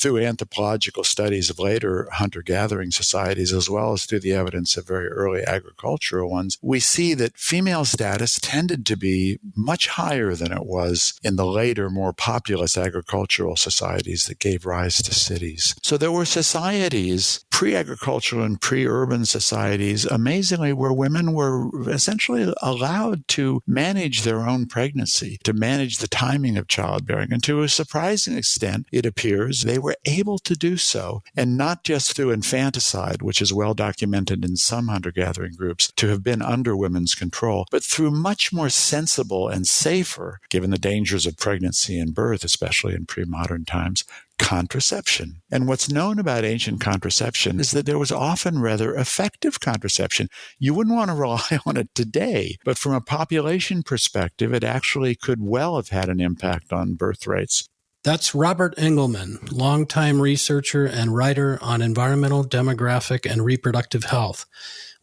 through anthropological studies of later hunter-gathering societies, as well as through the evidence of very early agricultural ones, we see that female status tended to be much higher than it was in the later, more populous agricultural societies that gave rise to cities. So there were societies, pre-agricultural and pre-urban societies, amazingly, where women were essentially allowed to manage their own pregnancy, to manage the timing of childbearing. And to a surprising extent, it appears they were able to do so, and not just through infanticide, which is well documented in some hunter-gathering groups to have been under women's control, but through much more sensible and safer, given the dangers of pregnancy and birth, especially in pre-modern times, contraception. And what's known about ancient contraception is that there was often rather effective contraception. You wouldn't want to rely on it today, but from a population perspective, it actually could well have had an impact on birth rates. That's Robert Engelman, longtime researcher and writer on environmental, demographic, and reproductive health.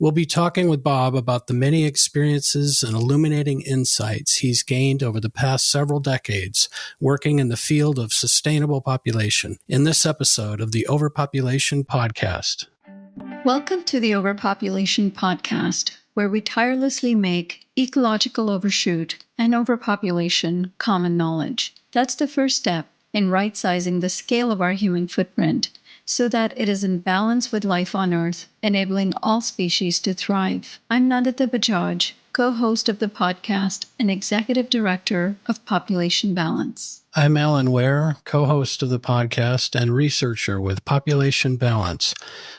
We'll be talking with Bob about the many experiences and illuminating insights he's gained over the past several decades working in the field of sustainable population in this episode of the Overpopulation Podcast. Welcome to the Overpopulation Podcast, where we tirelessly make ecological overshoot and overpopulation common knowledge. That's the first step in right-sizing the scale of our human footprint, so that it is in balance with life on Earth, enabling all species to thrive. I'm Nandita Bajaj, co-host of the podcast and executive director of Population Balance. I'm Alan Ware, co-host of the podcast and researcher with Population Balance,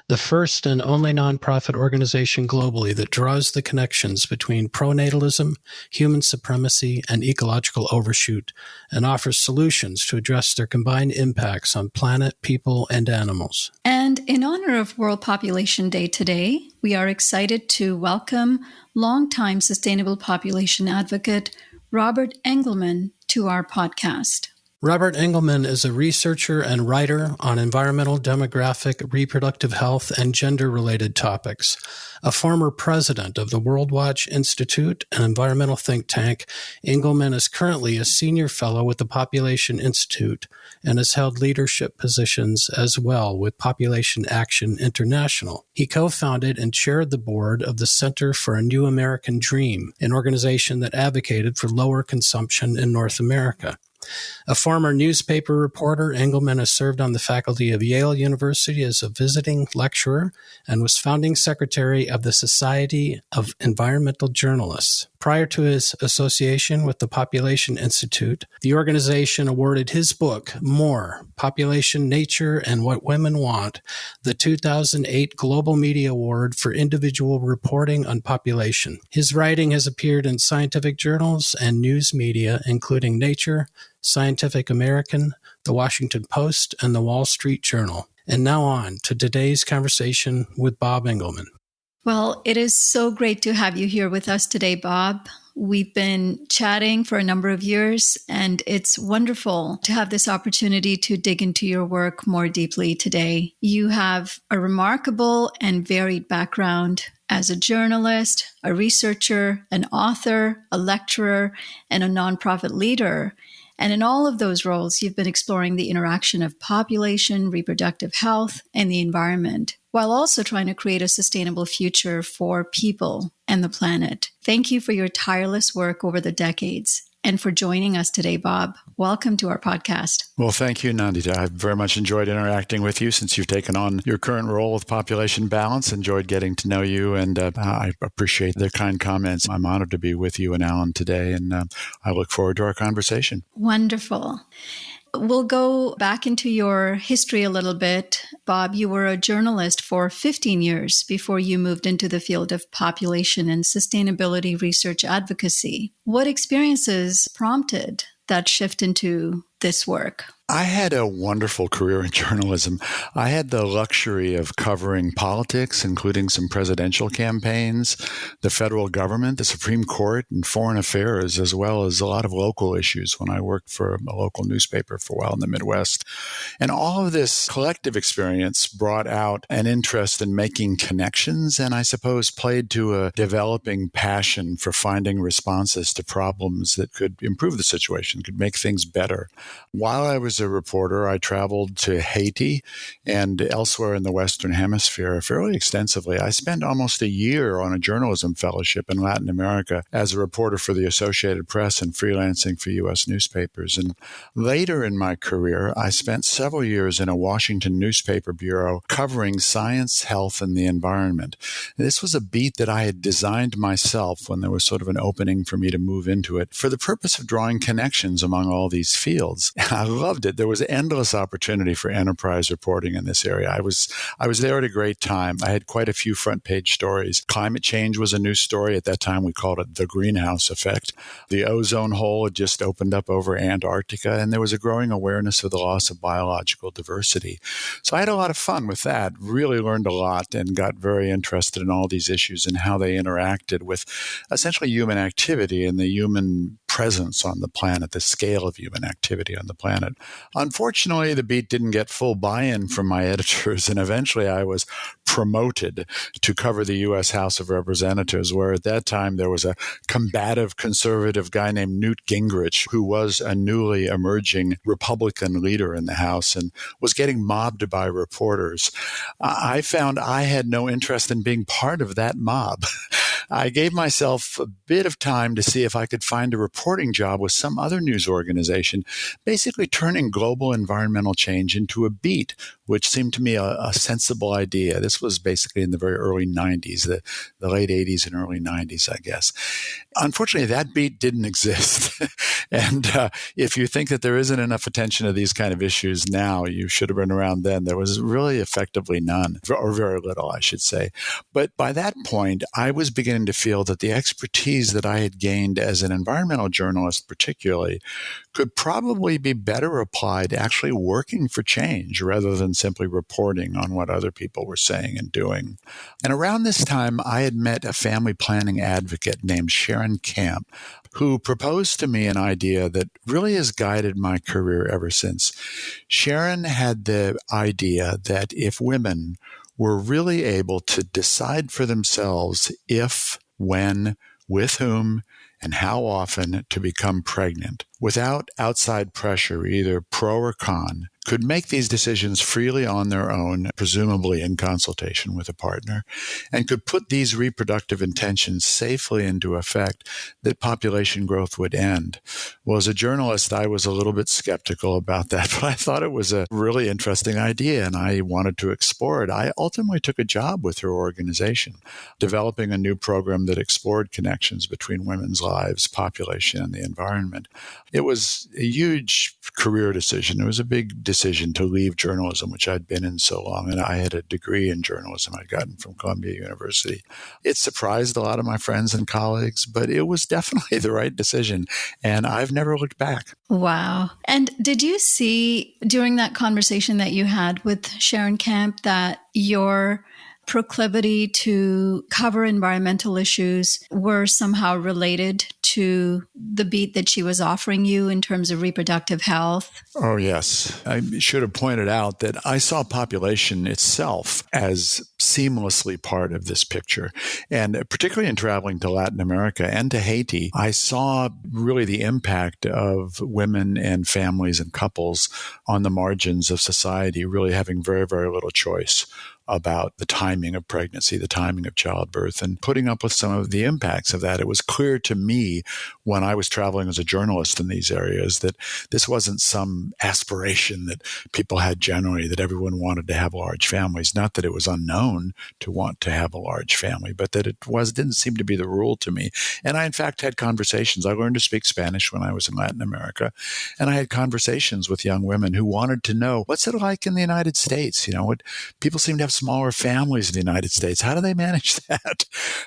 the first and only nonprofit organization globally that draws the connections between pronatalism, human supremacy, and ecological overshoot, and offers solutions to address their combined impacts on planet, people, and animals. And in honor of World Population Day today, we are excited to welcome longtime sustainable population advocate Robert Engelman to our podcast. Robert Engelman is a researcher and writer on environmental, demographic, reproductive health, and gender-related topics. A former president of the World Watch Institute, an environmental think tank, Engelman is currently a senior fellow with the Population Institute and has held leadership positions as well with Population Action International. He co-founded and chaired the board of the Center for a New American Dream, an organization that advocated for lower consumption in North America. A former newspaper reporter, Engelman has served on the faculty of Yale University as a visiting lecturer and was founding secretary of the Society of Environmental Journalists. Prior to his association with the Population Institute, the organization awarded his book, More, Population, Nature, and What Women Want, the 2008 Global Media Award for individual reporting on population. His writing has appeared in scientific journals and news media, including Nature, Scientific American, The Washington Post, and The Wall Street Journal. And now on to today's conversation with Bob Engelman. Well, it is so great to have you here with us today, Bob. We've been chatting for a number of years, and it's wonderful to have this opportunity to dig into your work more deeply today. You have a remarkable and varied background as a journalist, a researcher, an author, a lecturer, and a nonprofit leader. And in all of those roles, you've been exploring the interaction of population, reproductive health, and the environment, while also trying to create a sustainable future for people and the planet. Thank you for your tireless work over the decades and for joining us today, Bob. Welcome to our podcast. Well, thank you, Nandita. I've very much enjoyed interacting with you since you've taken on your current role with Population Balance. Enjoyed getting to know you, and I appreciate the kind comments. I'm honored to be with you and Alan today, and I look forward to our conversation. Wonderful. We'll go back into your history a little bit. Bob, you were a journalist for 15 years before you moved into the field of population and sustainability research advocacy. What experiences prompted that shift into this work? I had a wonderful career in journalism. I had the luxury of covering politics, including some presidential campaigns, the federal government, the Supreme Court, and foreign affairs, as well as a lot of local issues when I worked for a local newspaper for a while in the Midwest. And all of this collective experience brought out an interest in making connections, and I suppose played to a developing passion for finding responses to problems that could improve the situation, could make things better. While I was as a reporter, I traveled to Haiti and elsewhere in the Western Hemisphere fairly extensively. I spent almost a year on a journalism fellowship in Latin America as a reporter for the Associated Press and freelancing for U.S. newspapers. And later in my career, I spent several years in a Washington newspaper bureau covering science, health, and the environment. And this was a beat that I had designed myself when there was sort of an opening for me to move into it for the purpose of drawing connections among all these fields. I loved it. There was endless opportunity for enterprise reporting in this area. I was there at a great time. I had quite a few front page stories. Climate change was a new story. At that time, we called it the greenhouse effect. The ozone hole had just opened up over Antarctica, and there was a growing awareness of the loss of biological diversity. So I had a lot of fun with that, really learned a lot, and got very interested in all these issues and how they interacted with essentially human activity and the human presence on the planet, the scale of human activity on the planet. Unfortunately, the beat didn't get full buy-in from my editors, and eventually I was promoted to cover the U.S. House of Representatives, where at that time there was a combative conservative guy named Newt Gingrich, who was a newly emerging Republican leader in the House and was getting mobbed by reporters. I found I had no interest in being part of that mob. I gave myself a bit of time to see if I could find a reporting job with some other news organization, basically turning global environmental change into a beat, which seemed to me a sensible idea. This was basically in the very early 90s, the late 80s and early 90s, I guess. Unfortunately, that beat didn't exist. And if you think that there isn't enough attention to these kind of issues now, you should have been around then. There was really effectively none, or very little, I should say. But by that point, I was beginning to feel that the expertise that I had gained as an environmental journalist particularly could probably be better applied actually working for change rather than simply reporting on what other people were saying and doing. And around this time, I had met a family planning advocate named Sharon Camp, who proposed to me an idea that really has guided my career ever since. Sharon had the idea that if women were really able to decide for themselves if, when, with whom, and how often to become pregnant, without outside pressure, either pro or con, could make these decisions freely on their own, presumably in consultation with a partner, and could put these reproductive intentions safely into effect, that population growth would end. Well, as a journalist, I was a little bit skeptical about that, but I thought it was a really interesting idea, and I wanted to explore it. I ultimately took a job with her organization, developing a new program that explored connections between women's lives, population, and the environment. It was a huge career decision. It was a big decision to leave journalism, which I'd been in so long, and I had a degree in journalism I'd gotten from Columbia University. It surprised a lot of my friends and colleagues, but it was definitely the right decision, and I've never looked back. Wow. And did you see during that conversation that you had with Sharon Camp that your proclivity to cover environmental issues were somehow related to the beat that she was offering you in terms of reproductive health? Oh, yes. I should have pointed out that I saw population itself as seamlessly part of this picture. And particularly in traveling to Latin America and to Haiti, I saw really the impact of women and families and couples on the margins of society really having very, very little choice about the timing of pregnancy, the timing of childbirth, and putting up with some of the impacts of that. It was clear to me when I was traveling as a journalist in these areas that this wasn't some aspiration that people had generally, that everyone wanted to have large families. Not that it was unknown to want to have a large family, but that didn't seem to be the rule to me. And I, in fact, had conversations. I learned to speak Spanish when I was in Latin America, and I had conversations with young women who wanted to know, what's it like in the United States? What people seem to have smaller families in the United States. How do they manage that?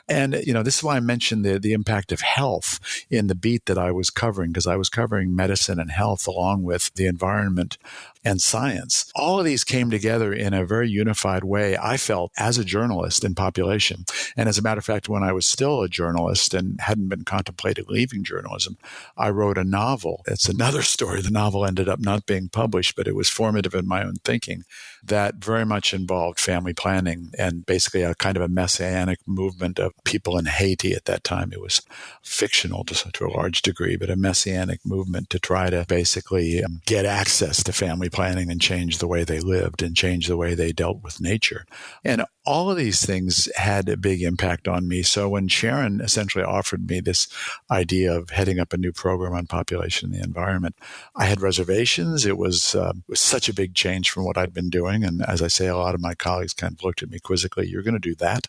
And, this is why I mentioned the impact of health in the beat that I was covering, because I was covering medicine and health along with the environment. and science. All of these came together in a very unified way, I felt, as a journalist in population. And as a matter of fact, when I was still a journalist and hadn't been contemplating leaving journalism, I wrote a novel. It's another story. The novel ended up not being published, but it was formative in my own thinking that very much involved family planning and basically a kind of a messianic movement of people in Haiti at that time. It was fictional to a large degree, but a messianic movement to try to basically get access to family planning and change the way they lived and change the way they dealt with nature. And all of these things had a big impact on me. So when Sharon essentially offered me this idea of heading up a new program on population and the environment, I had reservations. It was such a big change from what I'd been doing. And as I say, a lot of my colleagues kind of looked at me quizzically, "You're going to do that?"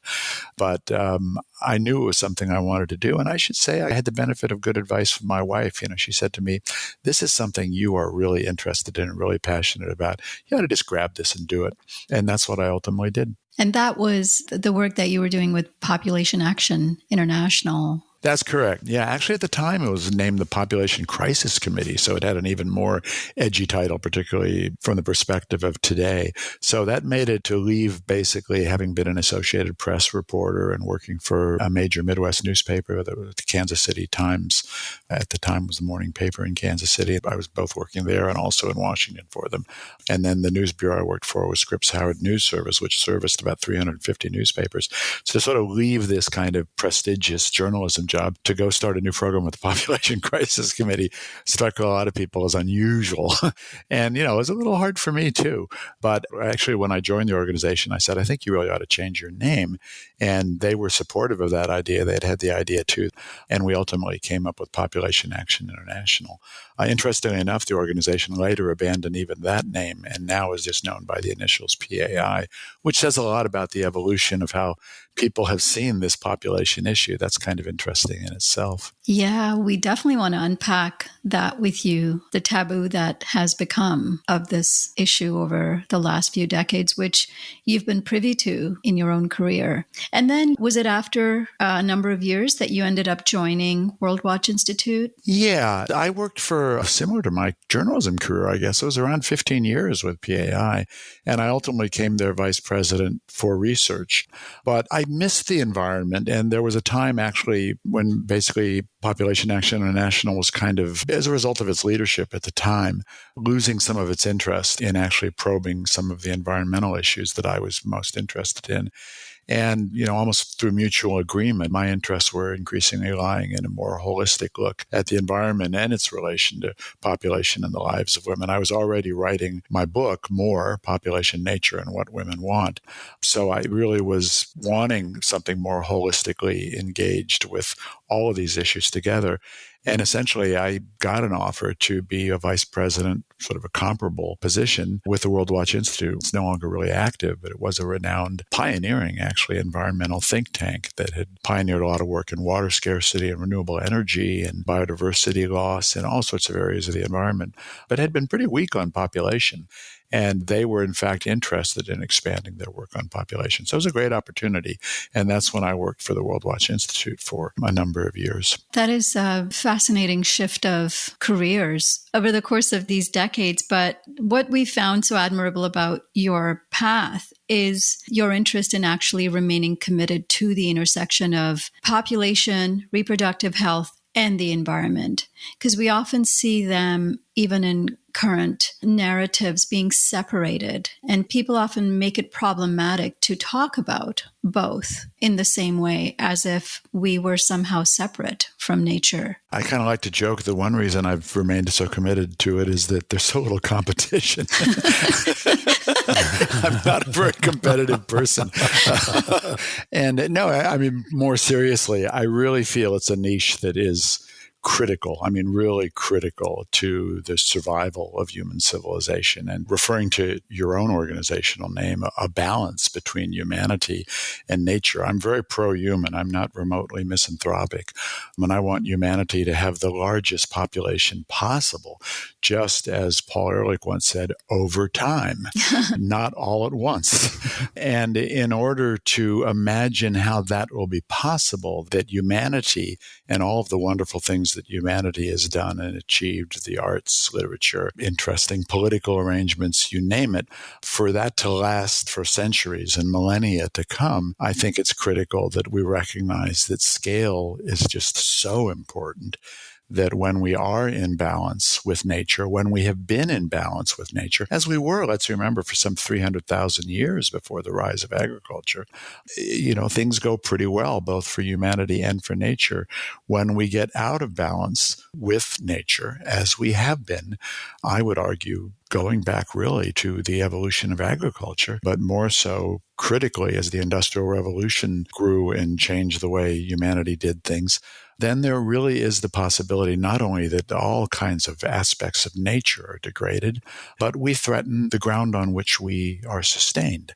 But I knew it was something I wanted to do. And I should say I had the benefit of good advice from my wife. She said to me, "This is something you are really interested in and really passionate about. You ought to just grab this and do it." And that's what I ultimately did. And that was the work that you were doing with Population Action International. That's correct. Yeah, actually at the time it was named the Population Crisis Committee, so it had an even more edgy title, particularly from the perspective of today. So that made it to leave basically having been an Associated Press reporter and working for a major Midwest newspaper, the Kansas City Times. At the time was the morning paper in Kansas City. I was both working there and also in Washington for them. And then the news bureau I worked for was Scripps Howard News Service, which serviced about 350 newspapers. So to sort of leave this kind of prestigious journalism job to go start a new program with the Population Crisis Committee struck a lot of people as unusual. And, it was a little hard for me too. But actually, when I joined the organization, I said, "I think you really ought to change your name." And they were supportive of that idea. They'd had the idea too. And we ultimately came up with Population Action International. Interestingly enough, the organization later abandoned even that name and now is just known by the initials PAI, which says a lot about the evolution of how people have seen this population issue. That's kind of interesting in itself. Yeah, we definitely want to unpack that with you, the taboo that has become of this issue over the last few decades, which you've been privy to in your own career. And then was it after a number of years that you ended up joining World Watch Institute? Yeah, I worked for similar to my journalism career, I guess. It was around 15 years with PAI, and I ultimately became their vice president for research. But I missed the environment, and there was a time actually when basically Population Action International was kind of, as a result of its leadership at the time, losing some of its interest in actually probing some of the environmental issues that I was most interested in. And, almost through mutual agreement, my interests were increasingly lying in a more holistic look at the environment and its relation to population and the lives of women. I was already writing my book, More, Population, Nature, and What Women Want. So I really was wanting something more holistically engaged with all of these issues together. And essentially, I got an offer to be a vice president, sort of a comparable position with the World Watch Institute. It's no longer really active, but it was a renowned, pioneering, actually, environmental think tank that had pioneered a lot of work in water scarcity and renewable energy and biodiversity loss and all sorts of areas of the environment, but had been pretty weak on population. And they were, in fact, interested in expanding their work on population. So it was a great opportunity. And that's when I worked for the World Watch Institute for a number of years. That is a fascinating shift of careers over the course of these decades. But what we found so admirable about your path is your interest in actually remaining committed to the intersection of population, reproductive health, and the environment. Because we often see them, even in current narratives, being separated. And people often make it problematic to talk about both in the same way, as if we were somehow separate from nature. I kind of like to joke that one reason I've remained so committed to it is that there's so little competition. I'm not a very competitive person. And no, I mean, more seriously, I really feel it's a niche that is critical, really critical to the survival of human civilization. And referring to your own organizational name, a balance between humanity and nature. I'm very pro-human. I'm not remotely misanthropic. I want humanity to have the largest population possible, just as Paul Ehrlich once said, over time, not all at once. And in order to imagine how that will be possible, that humanity and all of the wonderful things things that humanity has done and achieved, the arts, literature, interesting political arrangements, you name it, for that to last for centuries and millennia to come, I think it's critical that we recognize that scale is just so important, that when we are in balance with nature, when we have been in balance with nature, as we were, let's remember, for some 300,000 years before the rise of agriculture, things go pretty well, both for humanity and for nature. When we get out of balance with nature, as we have been, I would argue, going back really to the evolution of agriculture, but more so critically as the Industrial Revolution grew and changed the way humanity did things, then there really is the possibility not only that all kinds of aspects of nature are degraded, but we threaten the ground on which we are sustained.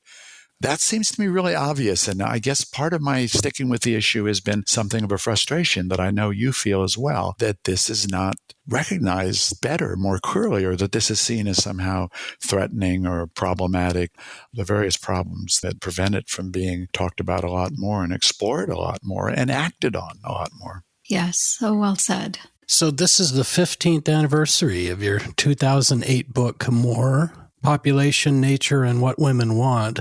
That seems to me really obvious, and I guess part of my sticking with the issue has been something of a frustration that I know you feel as well, that this is not recognized better, more clearly, or that this is seen as somehow threatening or problematic, the various problems that prevent it from being talked about a lot more and explored a lot more and acted on a lot more. Yes, so well said. So this is the 15th anniversary of your 2008 book, More: Population, Nature, and What Women Want.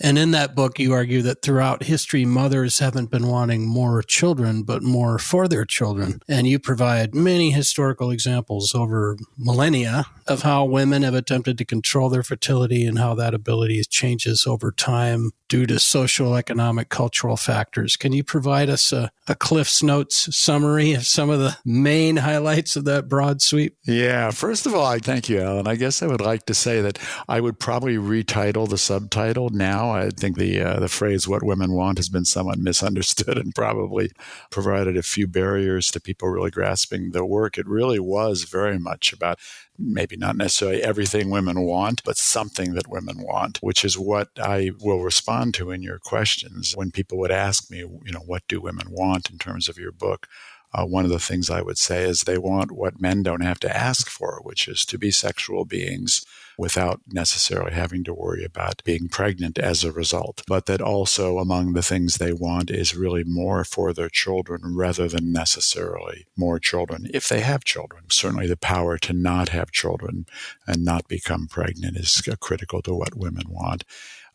And in that book, you argue that throughout history, mothers haven't been wanting more children, but more for their children. And you provide many historical examples over millennia of how women have attempted to control their fertility and how that ability changes over time due to social, economic, cultural factors. Can you provide us a Cliff's Notes summary of some of the main highlights of that broad sweep? Yeah, first of all, I thank you, Alan. I guess I would like to say that I would probably retitle the subtitle now. I think the phrase "what women want" has been somewhat misunderstood and probably provided a few barriers to people really grasping the work. It really was very much about maybe not necessarily everything women want, but something that women want, which is what I will respond to in your questions. When people would ask me, what do women want in terms of your book? One of the things I would say is they want what men don't have to ask for, which is to be sexual beings without necessarily having to worry about being pregnant as a result. But that also among the things they want is really more for their children rather than necessarily more children if they have children. Certainly the power to not have children and not become pregnant is critical to what women want.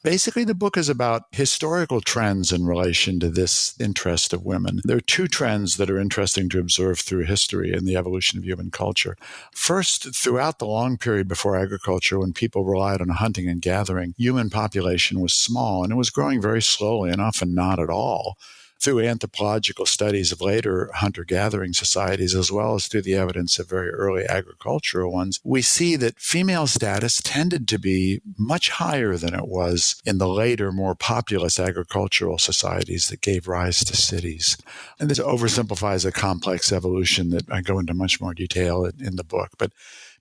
Basically, the book is about historical trends in relation to this interest of women. There are two trends that are interesting to observe through history and the evolution of human culture. First, throughout the long period before agriculture, when people relied on hunting and gathering, human population was small, and it was growing very slowly and often not at all. Through anthropological studies of later hunter-gathering societies, as well as through the evidence of very early agricultural ones, we see that female status tended to be much higher than it was in the later, more populous agricultural societies that gave rise to cities. And this oversimplifies a complex evolution that I go into much more detail in the book. But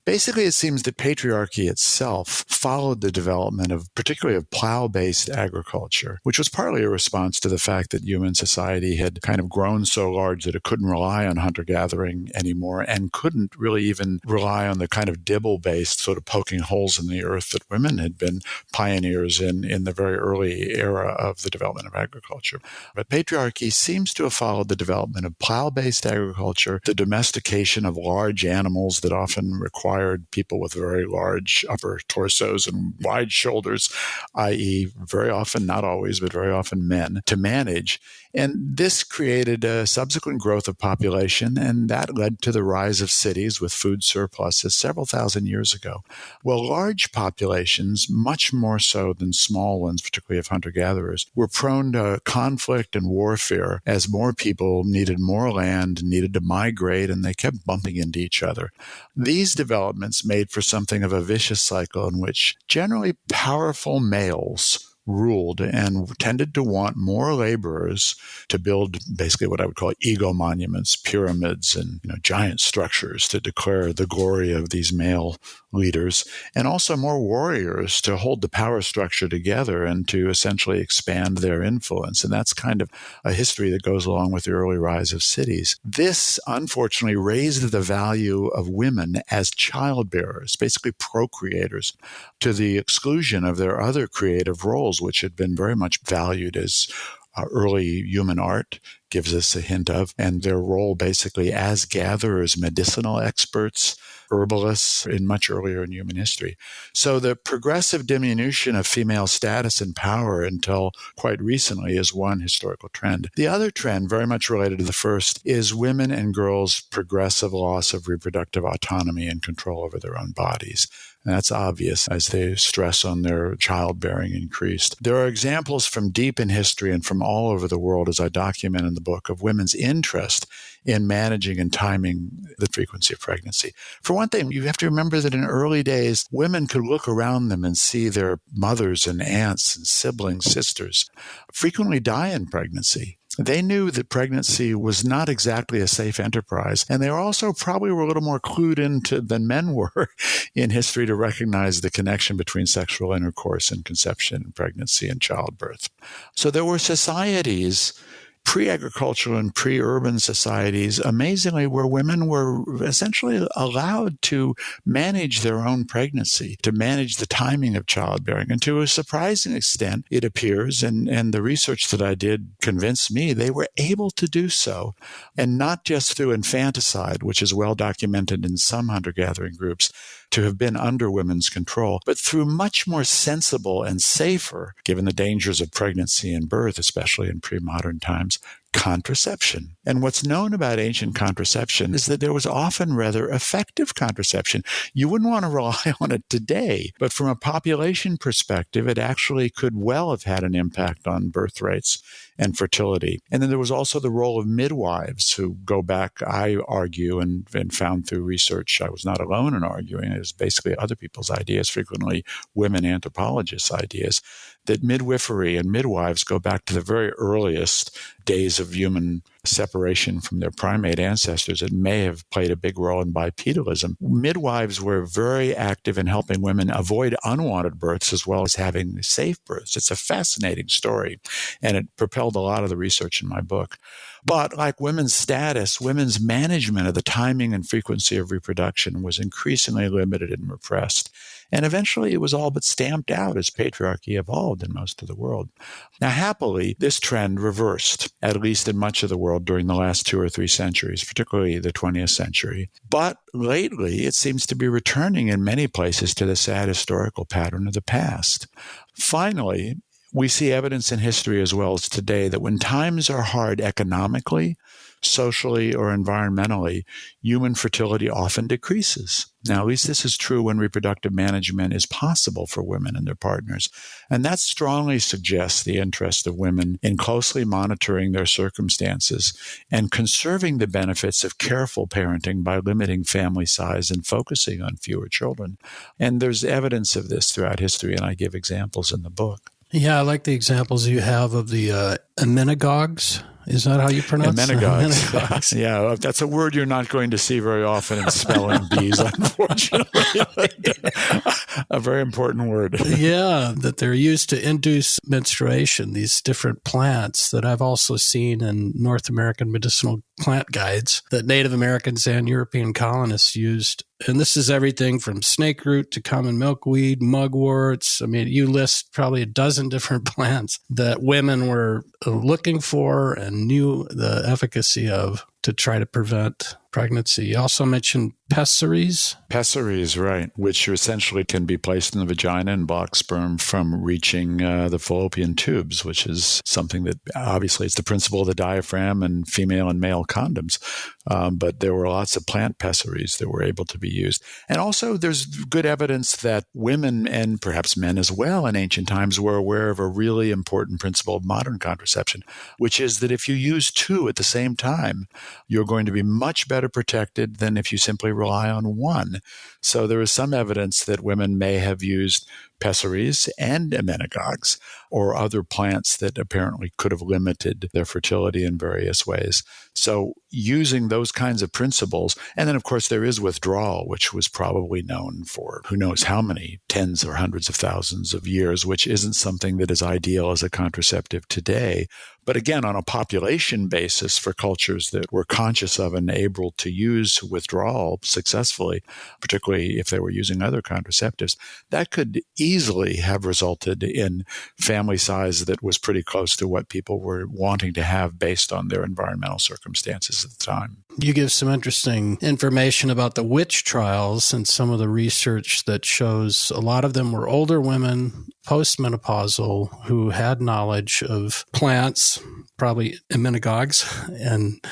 basically, it seems that patriarchy itself followed the development of, particularly of plow-based agriculture, which was partly a response to the fact that human society had kind of grown so large that it couldn't rely on hunter-gathering anymore and couldn't really even rely on the kind of dibble-based sort of poking holes in the earth that women had been pioneers in the very early era of the development of agriculture. But patriarchy seems to have followed the development of plow-based agriculture, the domestication of large animals that often required people with very large upper torsos and wide shoulders, i.e. very often, not always, but very often men, to manage. And this created a subsequent growth of population, and that led to the rise of cities with food surpluses several thousand years ago. Well, large populations, much more so than small ones, particularly of hunter-gatherers, were prone to conflict and warfare as more people needed more land, needed to migrate, and they kept bumping into each other. These developments made for something of a vicious cycle in which generally powerful males ruled and tended to want more laborers to build basically what I would call ego monuments, pyramids, and giant structures to declare the glory of these male leaders, and also more warriors to hold the power structure together and to essentially expand their influence. And that's kind of a history that goes along with the early rise of cities. This, unfortunately, raised the value of women as childbearers, basically procreators, to the exclusion of their other creative roles, which had been very much valued as early human art, gives us a hint of, and their role basically as gatherers, medicinal experts, herbalists in much earlier in human history. So the progressive diminution of female status and power until quite recently is one historical trend. The other trend, very much related to the first, is women and girls' progressive loss of reproductive autonomy and control over their own bodies. And that's obvious as the stress on their childbearing increased. There are examples from deep in history and from all over the world, as I document in the book, of women's interest in managing and timing the frequency of pregnancy. For one thing, you have to remember that in early days, women could look around them and see their mothers and aunts and siblings, sisters, frequently die in pregnancy. They knew that pregnancy was not exactly a safe enterprise, and they also probably were a little more clued into than men were in history to recognize the connection between sexual intercourse and conception and pregnancy and childbirth. So there were societies, pre-agricultural and pre-urban societies, amazingly, where women were essentially allowed to manage their own pregnancy, to manage the timing of childbearing. And to a surprising extent, it appears, and the research that I did convinced me, they were able to do so. And not just through infanticide, which is well documented in some hunter-gathering groups, to have been under women's control, but through much more sensible and safer, given the dangers of pregnancy and birth, especially in pre-modern times, contraception. And what's known about ancient contraception is that there was often rather effective contraception. You wouldn't want to rely on it today, but from a population perspective, it actually could well have had an impact on birth rates and fertility. And then there was also the role of midwives who go back, I argue, and found through research, I was not alone in arguing, it was basically other people's ideas, frequently women anthropologists' ideas, that midwifery and midwives go back to the very earliest days of human separation from their primate ancestors. It may have played a big role in bipedalism. Midwives were very active in helping women avoid unwanted births as well as having safe births. It's a fascinating story, and it propelled a lot of the research in my book. But like women's status, women's management of the timing and frequency of reproduction was increasingly limited and repressed. And eventually it was all but stamped out as patriarchy evolved in most of the world. Now, happily, this trend reversed, at least in much of the world during the last 2 or 3 centuries, particularly the 20th century. But lately, it seems to be returning in many places to the sad historical pattern of the past. Finally, we see evidence in history as well as today that when times are hard economically, socially, or environmentally, human fertility often decreases. Now, at least this is true when reproductive management is possible for women and their partners. And that strongly suggests the interest of women in closely monitoring their circumstances and conserving the benefits of careful parenting by limiting family size and focusing on fewer children. And there's evidence of this throughout history, and I give examples in the book. Yeah, I like the examples you have of the emmenagogues. Is that how you pronounce it? Emmenagogues. Yeah, that's a word you're not going to see very often in spelling bees, unfortunately. A very important word. Yeah, that they're used to induce menstruation, these different plants that I've also seen in North American medicinal plant guides that Native Americans and European colonists used. And this is everything from snake root to common milkweed, mugworts. I mean, you list probably a dozen different plants that women were looking for and knew the efficacy of to try to prevent pregnancy. You also mentioned pessaries. Pessaries, right, which essentially can be placed in the vagina and block sperm from reaching the fallopian tubes, which is something that obviously it's the principle of the diaphragm and female and male condoms. But there were lots of plant pessaries that were able to be used. And also there's good evidence that women and perhaps men as well in ancient times were aware of a really important principle of modern contraception, which is that if you use 2 at the same time, you're going to be much better protected than if you simply rely on 1. So there is some evidence that women may have used pessaries and emmenagogues or other plants that apparently could have limited their fertility in various ways. So using those kinds of principles, and then of course there is withdrawal, which was probably known for who knows how many tens or hundreds of thousands of years, which isn't something that is ideal as a contraceptive today. But again, on a population basis for cultures that were conscious of and able to use withdrawal successfully, particularly if they were using other contraceptives, that could easily have resulted in family size that was pretty close to what people were wanting to have based on their environmental circumstances at the time. You give some interesting information about the witch trials and some of the research that shows a lot of them were older women, postmenopausal, who had knowledge of plants, probably emmenagogues and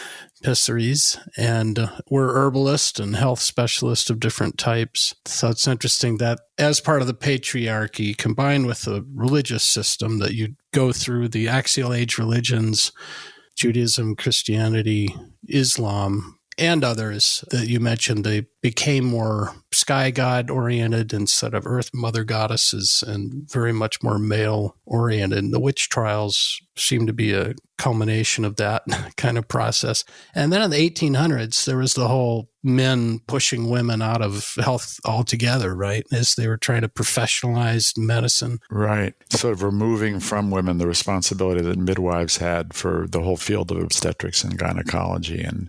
pessaries, and were herbalists and health specialists of different types. So it's interesting that as part of the patriarchy, combined with the religious system, that you go through the axial age religions, Judaism, Christianity, Islam, and others that you mentioned, they became more sky god oriented instead of earth mother goddesses and very much more male oriented. And the witch trials seem to be a culmination of that kind of process. And then in the 1800s, there was the whole men pushing women out of health altogether, right? As they were trying to professionalize medicine. Right. Sort of removing from women the responsibility that midwives had for the whole field of obstetrics and gynecology. And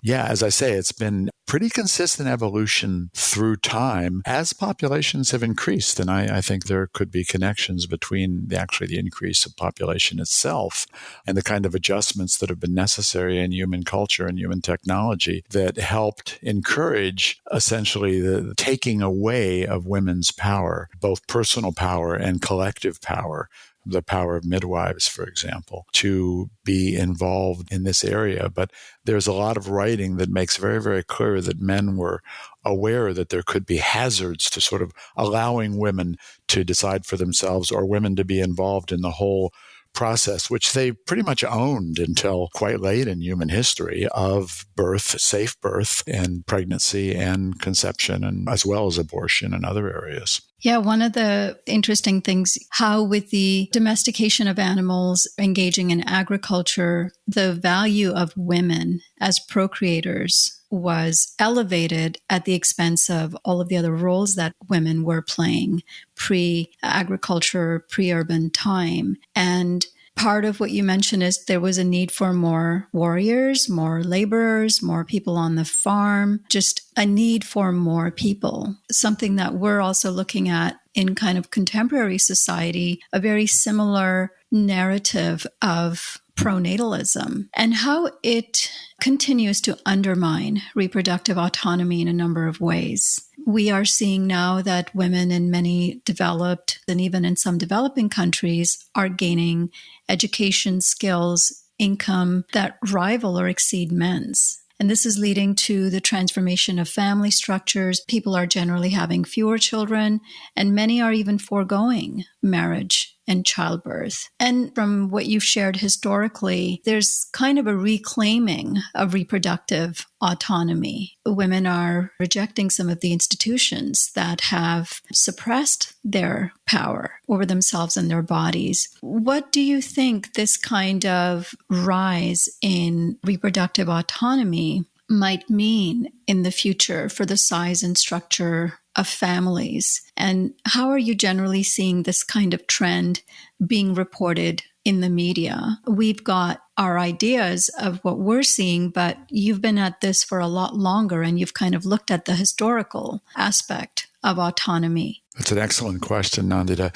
yeah, as I say, it's been pretty consistent evolution through time as populations have increased. And I think there could be connections between the increase of population itself and the kind of adjustments that have been necessary in human culture and human technology that helped encourage essentially the taking away of women's power, both personal power and collective power. The power of midwives, for example, to be involved in this area. But there's a lot of writing that makes very, very clear that men were aware that there could be hazards to sort of allowing women to decide for themselves or women to be involved in the whole process, which they pretty much owned until quite late in human history, of birth, safe birth, and pregnancy and conception, and as well as abortion and other areas. Yeah, one of the interesting things, how with the domestication of animals, engaging in agriculture, the value of women as procreators was elevated at the expense of all of the other roles that women were playing pre-agriculture, pre-urban time. And part of what you mentioned is there was a need for more warriors, more laborers, more people on the farm, just a need for more people. Something that we're also looking at in kind of contemporary society, a very similar narrative of pronatalism and how it continues to undermine reproductive autonomy in a number of ways. We are seeing now that women in many developed and even in some developing countries are gaining education, skills, income that rival or exceed men's. And this is leading to the transformation of family structures. People are generally having fewer children, and many are even foregoing marriage and childbirth. And from what you've shared historically, there's kind of a reclaiming of reproductive autonomy. Women are rejecting some of the institutions that have suppressed their power over themselves and their bodies. What do you think this kind of rise in reproductive autonomy might mean in the future for the size and structure of families? And how are you generally seeing this kind of trend being reported in the media? We've got our ideas of what we're seeing, but you've been at this for a lot longer and you've kind of looked at the historical aspect of autonomy. That's an excellent question, Nandita.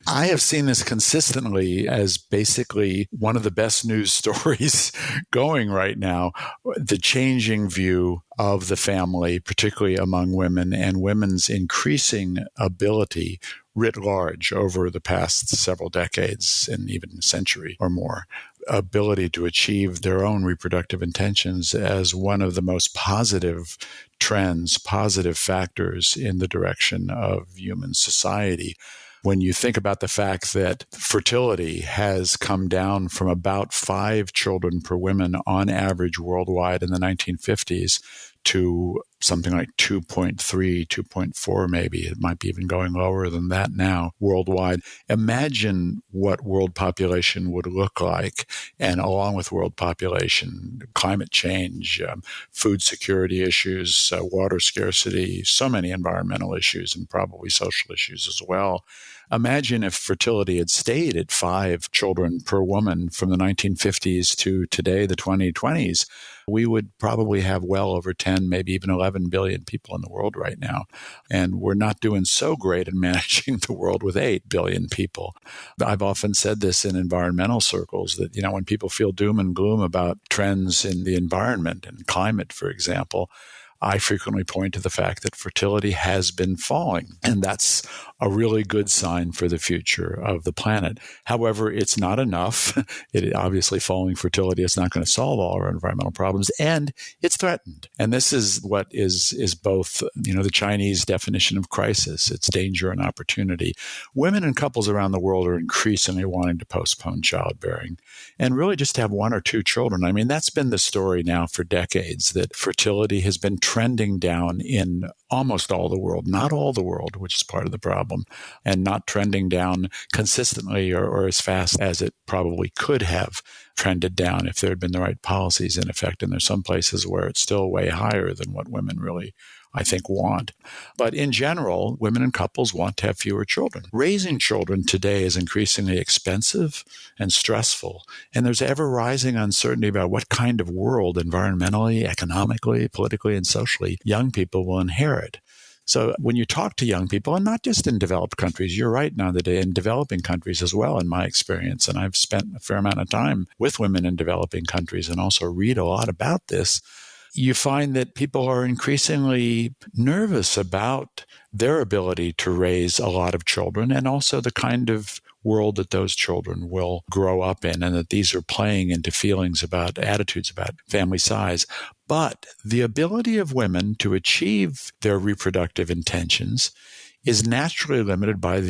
I have seen this consistently as basically one of the best news stories going right now, the changing view of the family, particularly among women, and women's increasing ability writ large over the past several decades and even a century or more, ability to achieve their own reproductive intentions as one of the most positive trends, positive factors in the direction of human society. When you think about the fact that fertility has come down from about 5 children per woman on average worldwide in the 1950s to something like 2.3, 2.4 maybe. It might be even going lower than that now worldwide. Imagine what world population would look like. And along with world population, climate change, food security issues, water scarcity, so many environmental issues and probably social issues as well. Imagine if fertility had stayed at 5 children per woman from the 1950s to today, the 2020s. We would probably have well over 10, maybe even 11 11 billion people in the world right now. And we're not doing so great in managing the world with 8 billion people. I've often said this in environmental circles that, when people feel doom and gloom about trends in the environment and climate, for example, I frequently point to the fact that fertility has been falling, and that's a really good sign for the future of the planet. However, it's not enough. Obviously, falling fertility is not going to solve all our environmental problems, and it's threatened. And this is what is both, the Chinese definition of crisis. It's danger and opportunity. Women and couples around the world are increasingly wanting to postpone childbearing and really just have 1 or 2 children. I mean, that's been the story now for decades, that fertility has been trending down in almost all the world, not all the world, which is part of the problem, and not trending down consistently or as fast as it probably could have trended down if there had been the right policies in effect. And there's some places where it's still way higher than what women really, I think, want. But in general, women and couples want to have fewer children. Raising children today is increasingly expensive and stressful, and there's ever rising uncertainty about what kind of world, environmentally, economically, politically, and socially, young people will inherit. So when you talk to young people, and not just in developed countries, you're right now that in developing countries as well, in my experience, and I've spent a fair amount of time with women in developing countries and also read a lot about this, you find that people are increasingly nervous about their ability to raise a lot of children and also the kind of world that those children will grow up in, and that these are playing into feelings about attitudes about family size. But the ability of women to achieve their reproductive intentions is naturally limited by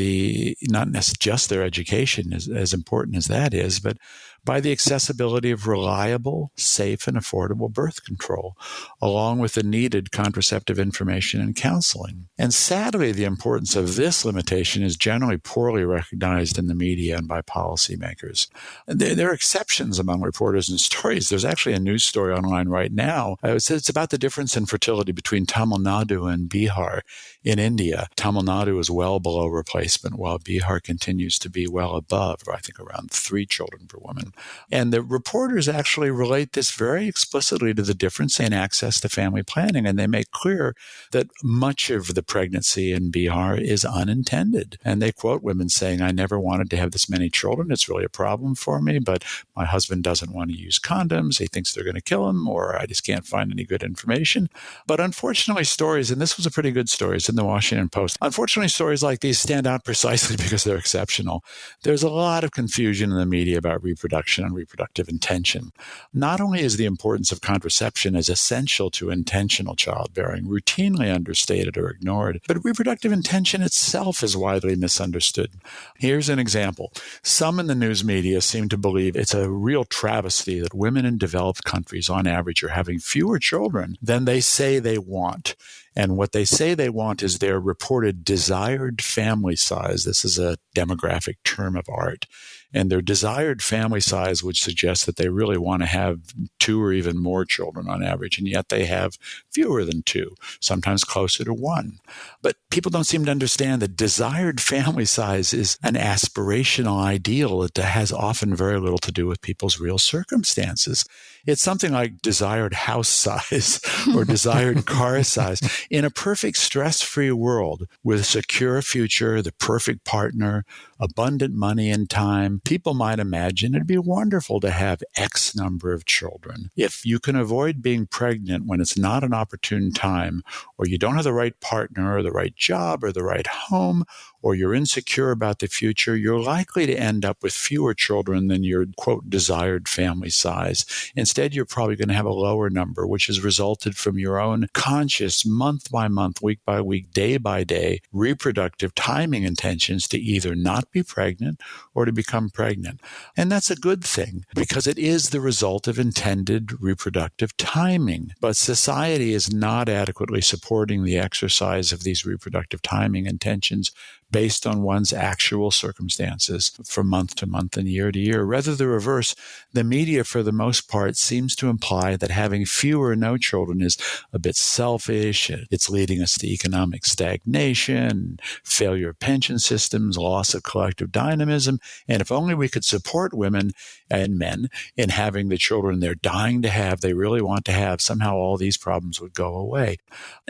not just their education, as important as that is, but by the accessibility of reliable, safe, and affordable birth control, along with the needed contraceptive information and counseling. And sadly, the importance of this limitation is generally poorly recognized in the media and by policymakers. There are exceptions among reporters and stories. There's actually a news story online right now. It's about the difference in fertility between Tamil Nadu and Bihar in India. Tamil Nadu is well below replacement, while Bihar continues to be well above, I think around 3 children per woman. And the reporters actually relate this very explicitly to the difference in access to family planning, and they make clear that much of the pregnancy in Bihar is unintended. And they quote women saying, "I never wanted to have this many children. It's really a problem for me, but my husband doesn't want to use condoms. He thinks they're going to kill him, or I just can't find any good information." But unfortunately, stories, and this was a pretty good story, it's in the Washington Post. Unfortunately, stories like these stand out precisely because they're exceptional. There's a lot of confusion in the media about reproduction and reproductive intention. Not only is the importance of contraception as essential to intentional childbearing routinely understated or ignored, but reproductive intention itself is widely misunderstood. Here's an example. Some in the news media seem to believe it's a real travesty that women in developed countries on average are having fewer children than they say they want. And what they say they want is their reported desired family size. This is a demographic term of art. And their desired family size would suggest that they really want to have 2 or even more children on average, and yet they have fewer than 2, sometimes closer to 1. But people don't seem to understand that desired family size is an aspirational ideal that has often very little to do with people's real circumstances. It's something like desired house size or desired car size. In a perfect stress-free world with a secure future, the perfect partner, abundant money and time, people might imagine it'd be wonderful to have X number of children. If you can avoid being pregnant when it's not an opportune time, or you don't have the right partner or the right job or the right home, or you're insecure about the future, you're likely to end up with fewer children than your, quote, desired family size. Instead, you're probably going to have a lower number, which has resulted from your own conscious, month by month, week by week, day by day, reproductive timing intentions to either not be pregnant or to become pregnant. And that's a good thing because it is the result of intended reproductive timing. But society is not adequately supporting the exercise of these reproductive timing intentions based on one's actual circumstances from month to month and year to year. Rather the reverse, the media for the most part seems to imply that having fewer or no children is a bit selfish. It's leading us to economic stagnation, failure of pension systems, loss of collective dynamism. And if only we could support women and men in having the children they're dying to have, they really want to have, somehow all these problems would go away.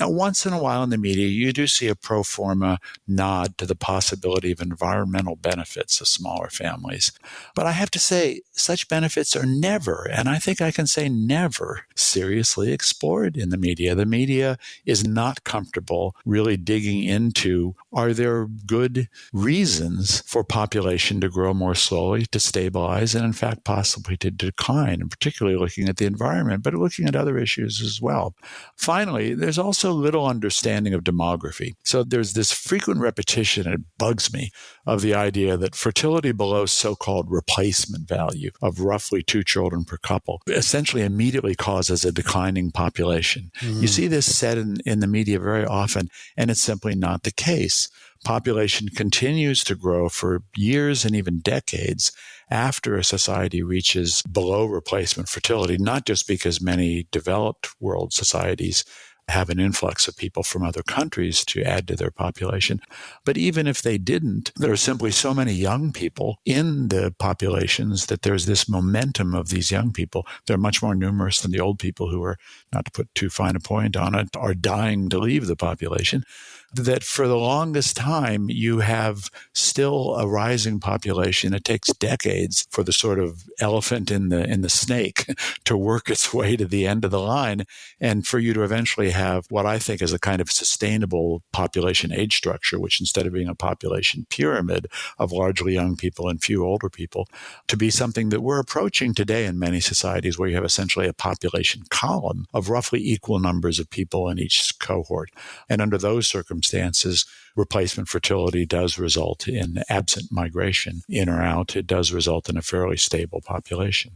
Now, once in a while in the media, you do see a pro forma nod to the possibility of environmental benefits of smaller families. But I have to say, such benefits are never, and I think I can say never, seriously explored in the media. The media is not comfortable really digging into, are there good reasons for population to grow more slowly, to stabilize, and in fact possibly to decline, and particularly looking at the environment, but looking at other issues as well. Finally, there's also little understanding of demography. So there's this frequent repetition, and it bugs me, of the idea that fertility below so-called replacement value of roughly 2 children per couple essentially immediately causes a declining population. You see this said in the media very often, and it's simply not the case. Population continues to grow for years and even decades after a society reaches below replacement fertility, not just because many developed world societies have an influx of people from other countries to add to their population. But even if they didn't, there are simply so many young people in the populations that there's this momentum of these young people. They're much more numerous than the old people who are, not to put too fine a point on it, are dying to leave the population. That for the longest time, you have still a rising population. It takes decades for the sort of elephant in the snake to work its way to the end of the line, and for you to eventually have what I think is a kind of sustainable population age structure, which instead of being a population pyramid of largely young people and few older people, to be something that we're approaching today in many societies, where you have essentially a population column of roughly equal numbers of people in each cohort. And under those circumstances, replacement fertility does result in absent migration in or out. It does result in a fairly stable population.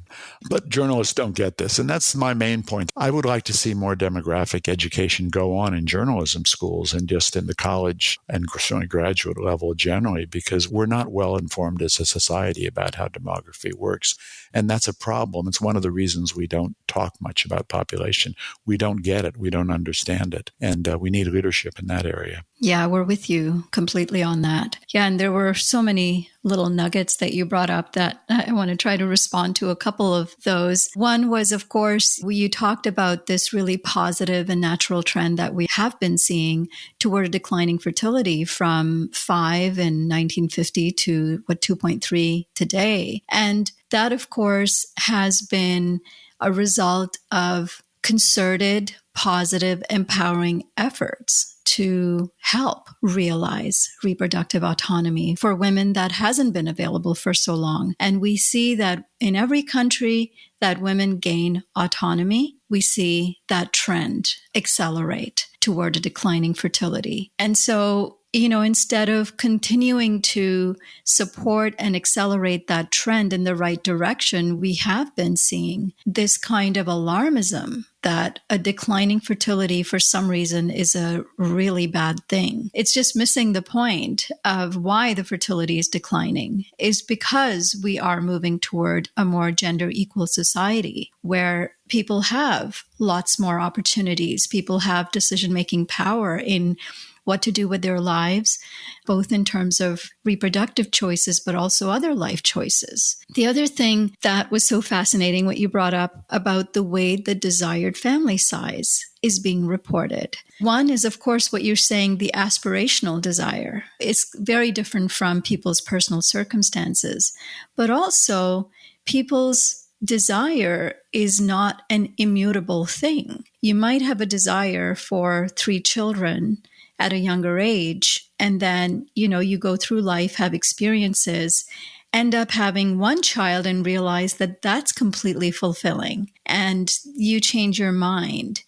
But journalists don't get this, and that's my main point. I would like to see more demographic education go on in journalism schools and just in the college and certainly graduate level generally, because we're not well informed as a society about how demography works. And that's a problem. It's one of the reasons we don't talk much about population. We don't get it. We don't understand it. And we need leadership in that area. Yeah, we're with you completely on that. Yeah, and there were so many little nuggets that you brought up that I want to try to respond to a couple of those. One was, of course, you talked about this really positive and natural trend that we have been seeing toward a declining fertility from 5 in 1950 to 2.3 today. And that, of course, has been a result of concerted, positive, empowering efforts to help realize reproductive autonomy for women that hasn't been available for so long. And we see that in every country that women gain autonomy, we see that trend accelerate toward a declining fertility. And so, instead of continuing to support and accelerate that trend in the right direction, we have been seeing this kind of alarmism that a declining fertility for some reason is a really bad thing. It's just missing the point of why the fertility is declining, is because we are moving toward a more gender equal society where people have lots more opportunities. People have decision-making power in what to do with their lives, both in terms of reproductive choices, but also other life choices. The other thing that was so fascinating, what you brought up about the way the desired family size is being reported. One is, of course, what you're saying, the aspirational desire. It's very different from people's personal circumstances, but also people's desire is not an immutable thing. You might have a desire for 3 children at a younger age, and then, you go through life, have experiences, end up having 1 child and realize that that's completely fulfilling, and you change your mind.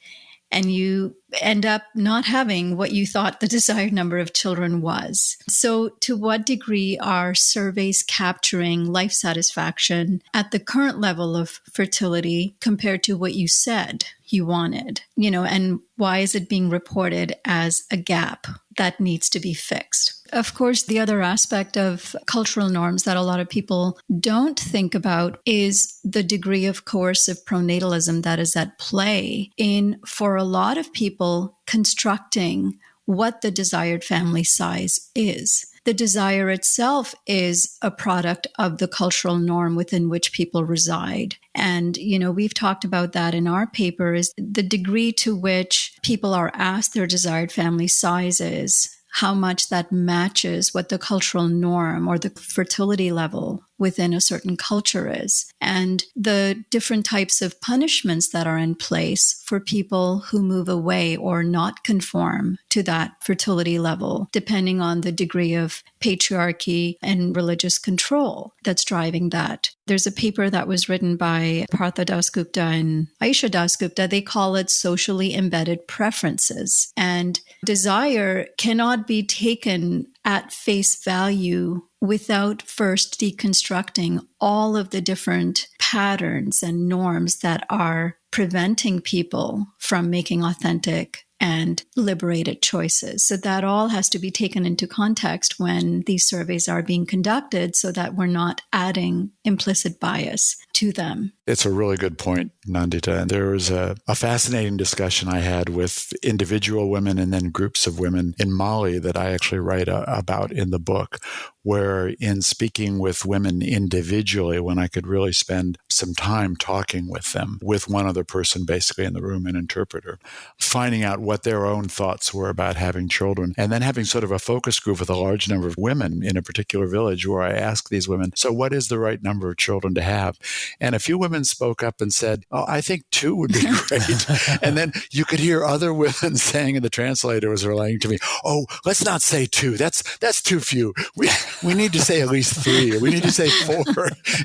And you end up not having what you thought the desired number of children was. So to what degree are surveys capturing life satisfaction at the current level of fertility compared to what you said you wanted? And why is it being reported as a gap that needs to be fixed? Of course, the other aspect of cultural norms that a lot of people don't think about is the degree of coercive pronatalism that is at play in, for a lot of people, constructing what the desired family size is. The desire itself is a product of the cultural norm within which people reside. And, we've talked about that in our paper, is the degree to which people are asked their desired family sizes, how much that matches what the cultural norm or the fertility level within a certain culture is, and the different types of punishments that are in place for people who move away or not conform to that fertility level, depending on the degree of patriarchy and religious control that's driving that. There's a paper that was written by Partha Dasgupta and Aisha Dasgupta. They call it socially embedded preferences. And desire cannot be taken at face value without first deconstructing all of the different patterns and norms that are preventing people from making authentic and liberated choices. So that all has to be taken into context when these surveys are being conducted so that we're not adding implicit bias to them. It's a really good point, Nandita. And there was a fascinating discussion I had with individual women and then groups of women in Mali that I actually write about in the book, where in speaking with women individually, when I could really spend some time talking with them, with one other person basically in the room, an interpreter, finding out what their own thoughts were about having children, and then having sort of a focus group with a large number of women in a particular village where I asked these women, so what is the right number of children to have? And a few women spoke up and said, oh, I think 2 would be great. And then you could hear other women saying, and the translator was relaying to me, oh, let's not say 2. That's too few. We need to say at least 3. Or we need to say 4.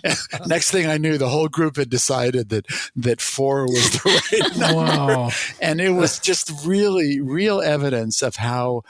And next thing I knew, the whole group had decided that 4 was the right number. Wow. And it was just really real evidence of how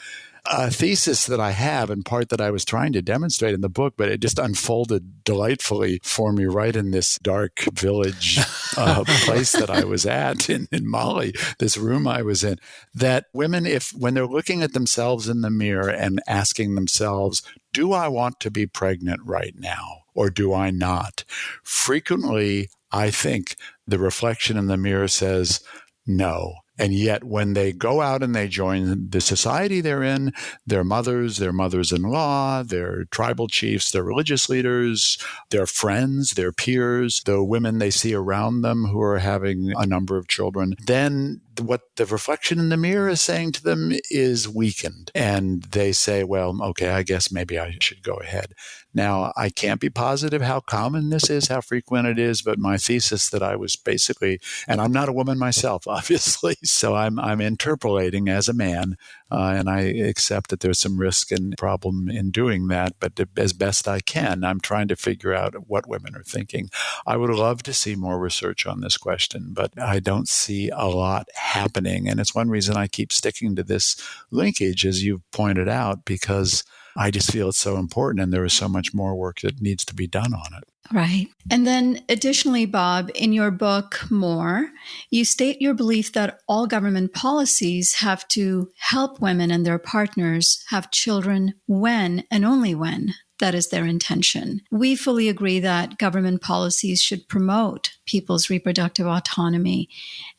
a thesis that I have, in part that I was trying to demonstrate in the book, but it just unfolded delightfully for me right in this dark village place that I was at in Mali, this room I was in, that women, when they're looking at themselves in the mirror and asking themselves, do I want to be pregnant right now or do I not? Frequently, I think the reflection in the mirror says no. And yet when they go out and they join the society they're in, their mothers-in-law, their tribal chiefs, their religious leaders, their friends, their peers, the women they see around them who are having a number of children, then what the reflection in the mirror is saying to them is weakened. And they say, well, okay, I guess maybe I should go ahead. Now, I can't be positive how common this is, how frequent it is, but my thesis that I was basically, and I'm not a woman myself, obviously, so I'm interpolating as a man, and I accept that there's some risk and problem in doing that, but as best I can, I'm trying to figure out what women are thinking. I would love to see more research on this question, but I don't see a lot happening, and it's one reason I keep sticking to this linkage, as you've pointed out, because I just feel it's so important and there is so much more work that needs to be done on it. Right. And then additionally, Bob, in your book, More, you state your belief that all government policies have to help women and their partners have children when and only when that is their intention. We fully agree that government policies should promote people's reproductive autonomy.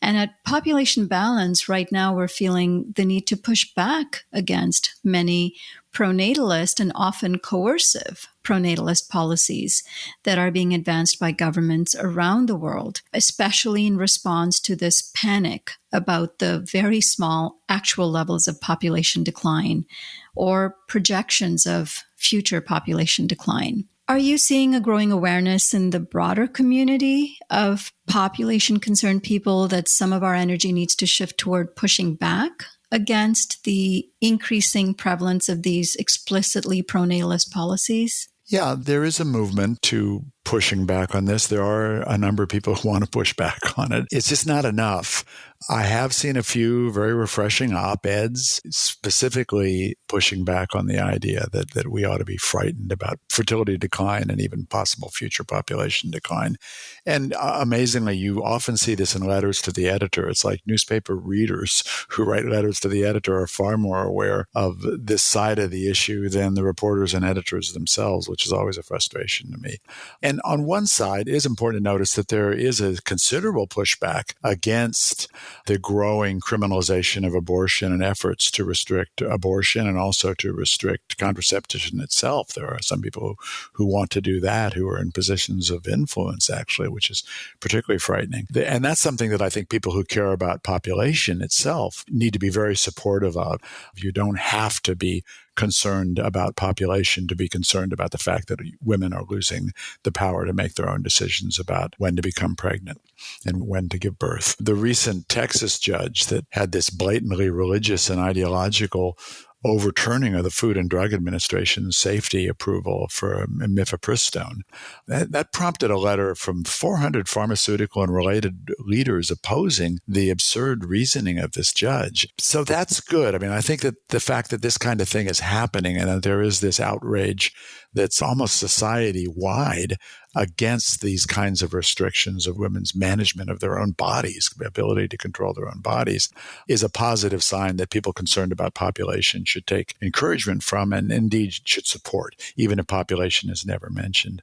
And at Population Balance, right now, we're feeling the need to push back against many pronatalist and often coercive pronatalist policies that are being advanced by governments around the world, especially in response to this panic about the very small actual levels of population decline or projections of future population decline. Are you seeing a growing awareness in the broader community of population-concerned people that some of our energy needs to shift toward pushing back against the increasing prevalence of these explicitly pronatalist policies? Yeah, there is a movement to pushing back on this. There are a number of people who want to push back on it. It's just not enough. I have seen a few very refreshing op-eds specifically pushing back on the idea that we ought to be frightened about fertility decline and even possible future population decline. And amazingly, you often see this in letters to the editor. It's like newspaper readers who write letters to the editor are far more aware of this side of the issue than the reporters and editors themselves, which is always a frustration to me. And on one side, it is important to notice that there is a considerable pushback against the growing criminalization of abortion and efforts to restrict abortion and also to restrict contraception itself. There are some people who want to do that, who are in positions of influence, actually, which is particularly frightening. And that's something that I think people who care about population itself need to be very supportive of. You don't have to be concerned about population to be concerned about the fact that women are losing the power to make their own decisions about when to become pregnant and when to give birth. The recent Texas judge that had this blatantly religious and ideological overturning of the Food and Drug Administration's safety approval for mifepristone. That prompted a letter from 400 pharmaceutical and related leaders opposing the absurd reasoning of this judge. So that's good. I mean, I think that the fact that this kind of thing is happening and that there is this outrage that's almost society-wide against these kinds of restrictions of women's management of their own bodies, ability to control their own bodies, is a positive sign that people concerned about population should take encouragement from and indeed should support, even if population is never mentioned.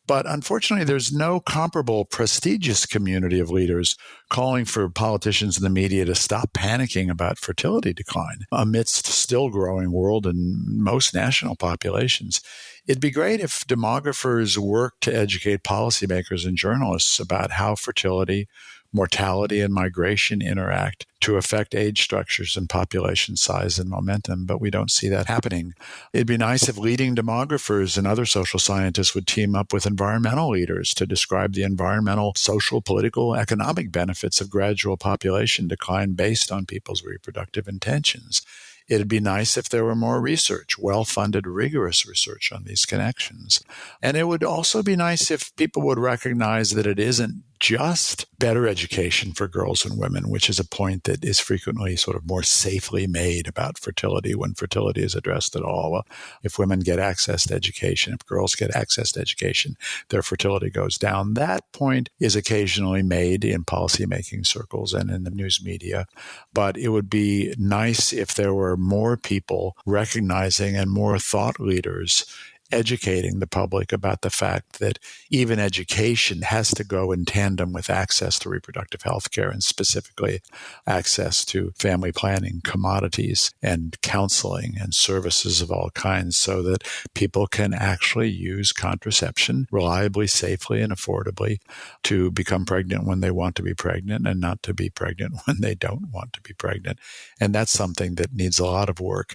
But unfortunately, there's no comparable prestigious community of leaders calling for politicians and the media to stop panicking about fertility decline amidst still growing world and most national populations. It'd be great if demographers worked to educate policymakers and journalists about how fertility, mortality, and migration interact to affect age structures and population size and momentum, but we don't see that happening. It'd be nice if leading demographers and other social scientists would team up with environmental leaders to describe the environmental, social, political, economic benefits of gradual population decline based on people's reproductive intentions. It'd be nice if there were more research, well-funded, rigorous research on these connections. And it would also be nice if people would recognize that it isn't just better education for girls and women, which is a point that is frequently sort of more safely made about fertility when fertility is addressed at all. Well, if women get access to education, if girls get access to education, their fertility goes down. That point is occasionally made in policymaking circles and in the news media. But it would be nice if there were more people recognizing and more thought leaders educating the public about the fact that even education has to go in tandem with access to reproductive health care and specifically access to family planning commodities and counseling and services of all kinds so that people can actually use contraception reliably, safely, and affordably to become pregnant when they want to be pregnant and not to be pregnant when they don't want to be pregnant. And that's something that needs a lot of work.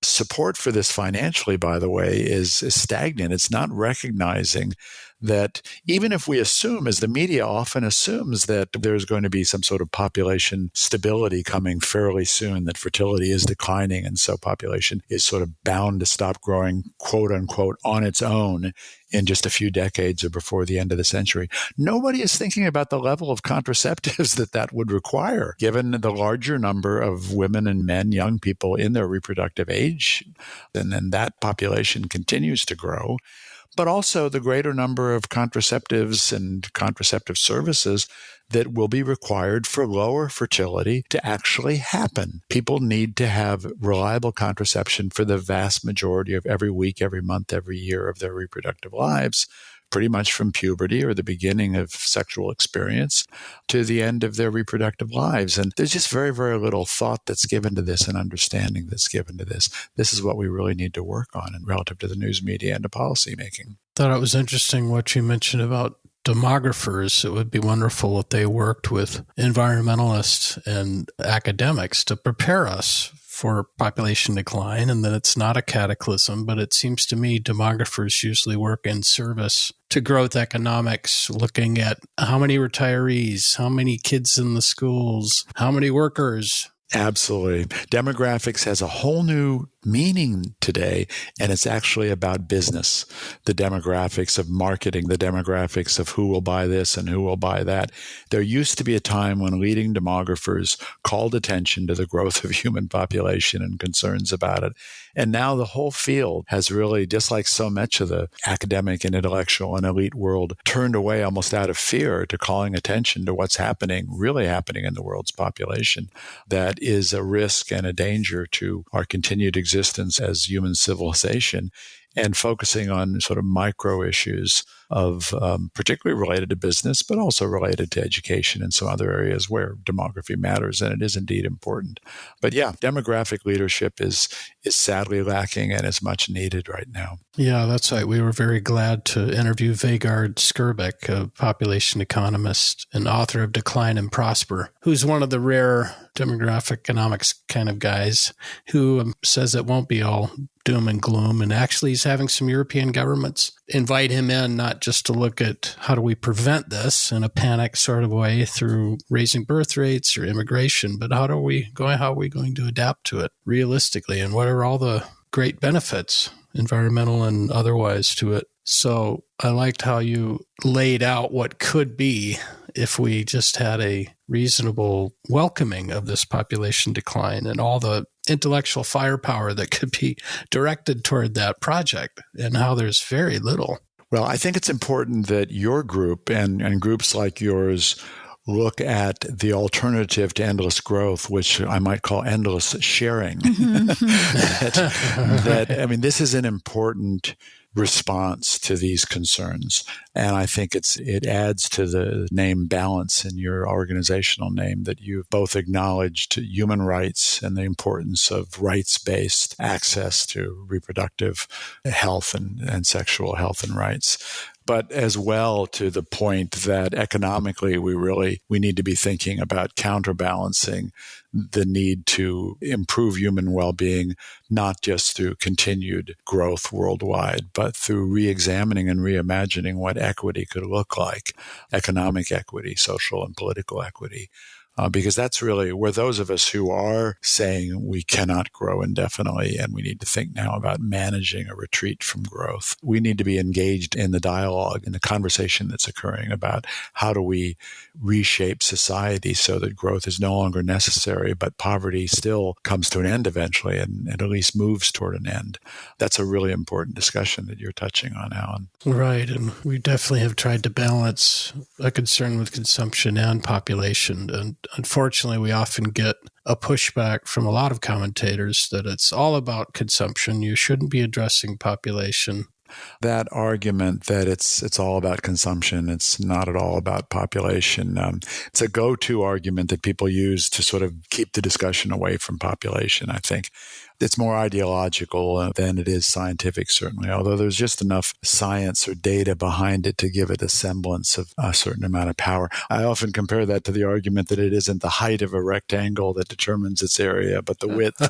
Support for this financially, by the way, is stagnant. It's not recognizing that even if we assume, as the media often assumes, that there's going to be some sort of population stability coming fairly soon, that fertility is declining and so population is sort of bound to stop growing, quote unquote, on its own in just a few decades or before the end of the century. Nobody is thinking about the level of contraceptives that would require, given the larger number of women and men, young people in their reproductive age, and then that population continues to grow. But also the greater number of contraceptives and contraceptive services that will be required for lower fertility to actually happen. People need to have reliable contraception for the vast majority of every week, every month, every year of their reproductive lives, pretty much from puberty or the beginning of sexual experience to the end of their reproductive lives. And there's just very, very little thought that's given to this and understanding that's given to this. This is what we really need to work on in relative to the news media and to policymaking. Thought it was interesting what you mentioned about demographers. It would be wonderful if they worked with environmentalists and academics to prepare us for population decline, and that it's not a cataclysm, but it seems to me demographers usually work in service to growth economics, looking at how many retirees, how many kids in the schools, how many workers. Absolutely. Demographics has a whole new meaning today, and it's actually about business, the demographics of marketing, the demographics of who will buy this and who will buy that. There used to be a time when leading demographers called attention to the growth of human population and concerns about it. And now the whole field has really, just like so much of the academic and intellectual and elite world, turned away almost out of fear to calling attention to what's really happening in the world's population. That is a risk and a danger to our continued existence as human civilization, and focusing on sort of micro issues of particularly related to business, but also related to education and some other areas where demography matters, and it is indeed important. But yeah, demographic leadership is sadly lacking and is much needed right now. Yeah, that's right. We were very glad to interview Vegard Skrbek, a population economist and author of Decline and Prosper, who's one of the rare demographic economics kind of guys who says it won't be all doom and gloom. And actually, he's having some European governments invite him in, not just to look at how do we prevent this in a panic sort of way through raising birth rates or immigration, but how are we going to adapt to it realistically? And what are all the great benefits, environmental and otherwise, to it? So I liked how you laid out what could be if we just had a reasonable welcoming of this population decline and all the intellectual firepower that could be directed toward that project, and how there's very little. Well, I think it's important that your group and groups like yours look at the alternative to endless growth, which I might call endless sharing. This is an important response to these concerns. And I think it adds to the name balance in your organizational name that you've both acknowledged human rights and the importance of rights-based access to reproductive health and sexual health and rights, but as well to the point that economically we need to be thinking about counterbalancing the need to improve human well-being, not just through continued growth worldwide, but through re-examining and reimagining what equity could look like, economic equity, social and political equity. Because that's really where those of us who are saying we cannot grow indefinitely and we need to think now about managing a retreat from growth, we need to be engaged in the dialogue, in the conversation that's occurring about how do we reshape society so that growth is no longer necessary, but poverty still comes to an end eventually and at least moves toward an end. That's a really important discussion that you're touching on, Alan. Right. And we definitely have tried to balance a concern with consumption and population. And unfortunately, we often get a pushback from a lot of commentators that it's all about consumption. You shouldn't be addressing population. That argument that it's all about consumption, it's not at all about population. It's a go-to argument that people use to sort of keep the discussion away from population, I think. It's more ideological than it is scientific, certainly, although there's just enough science or data behind it to give it a semblance of a certain amount of power. I often compare that to the argument that it isn't the height of a rectangle that determines its area, but the width,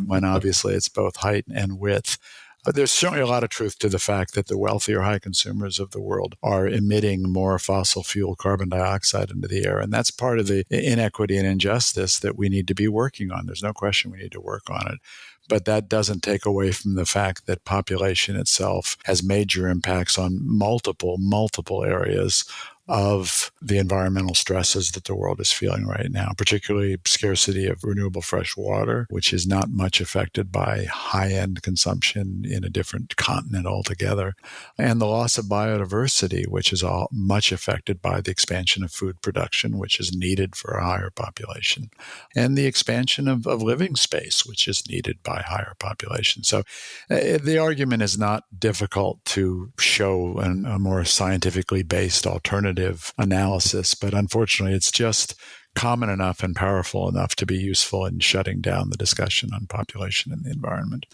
when obviously it's both height and width. But there's certainly a lot of truth to the fact that the wealthy or high consumers of the world are emitting more fossil fuel carbon dioxide into the air. And that's part of the inequity and injustice that we need to be working on. There's no question we need to work on it. But that doesn't take away from the fact that population itself has major impacts on multiple areas of the environmental stresses that the world is feeling right now, particularly scarcity of renewable fresh water, which is not much affected by high-end consumption in a different continent altogether, and the loss of biodiversity, which is much affected by the expansion of food production, which is needed for a higher population, and the expansion of living space, which is needed by higher population. So the argument is not difficult to show a more scientifically based alternative analysis, but unfortunately it's just common enough and powerful enough to be useful in shutting down the discussion on population and the environment.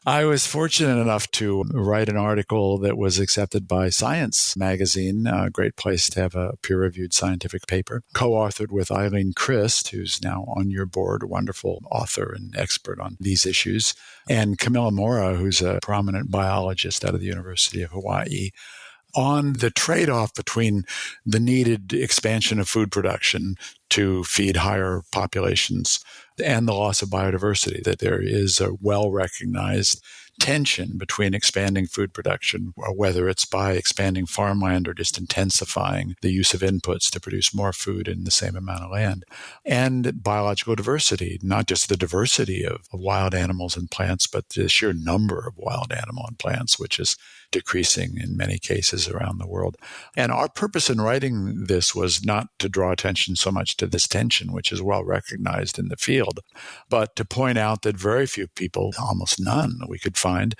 I was fortunate enough to write an article that was accepted by Science magazine, a great place to have a peer-reviewed scientific paper, co-authored with Eileen Christ, who's now on your board, a wonderful author and expert on these issues, and Camilla Mora, who's a prominent biologist out of the University of Hawaii. on the trade-off between the needed expansion of food production to feed higher populations and the loss of biodiversity, that there is a well-recognized tension between expanding food production, whether it's by expanding farmland or just intensifying the use of inputs to produce more food in the same amount of land, and biological diversity, not just the diversity of wild animals and plants, but the sheer number of wild animal and plants, which is decreasing in many cases around the world. And our purpose in writing this was not to draw attention so much to this tension, which is well recognized in the field, but to point out that very few people, almost none we could find,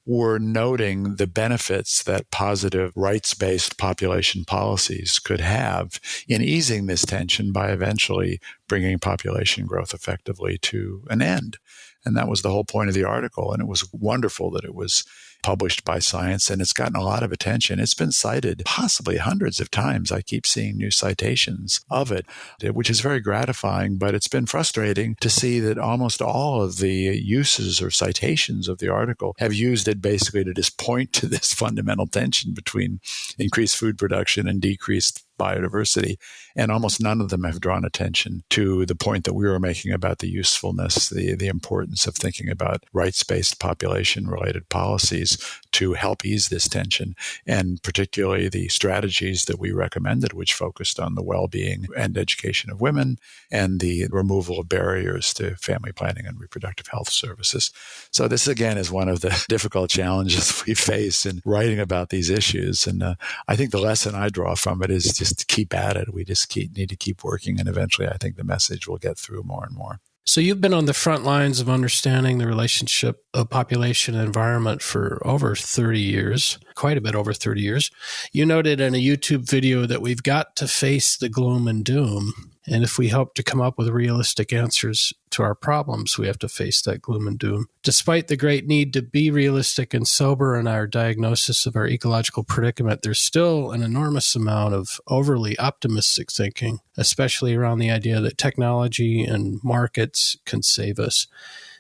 were noting the benefits that positive rights-based population policies could have in easing this tension by eventually bringing population growth effectively to an end. And that was the whole point of the article. And it was wonderful that it was published by Science, and it's gotten a lot of attention. It's been cited possibly hundreds of times. I keep seeing new citations of it, which is very gratifying, but it's been frustrating to see that almost all of the uses or citations of the article have used it basically to just point to this fundamental tension between increased food production and decreased biodiversity, and almost none of them have drawn attention to the point that we were making about the usefulness, the importance of thinking about rights-based population-related policies to help ease this tension, and particularly the strategies that we recommended, which focused on the well-being and education of women and the removal of barriers to family planning and reproductive health services. So this, again, is one of the difficult challenges we face in writing about these issues. And I think the lesson I draw from it is just to keep at it. We just need to keep working, and eventually I think the message will get through more and more. So you've been on the front lines of understanding the relationship of population and environment for over 30 years, quite a bit over 30 years. You noted in a YouTube video that we've got to face the gloom and doom. And if we hope to come up with realistic answers to our problems, we have to face that gloom and doom. Despite the great need to be realistic and sober in our diagnosis of our ecological predicament, there's still an enormous amount of overly optimistic thinking, especially around the idea that technology and markets can save us.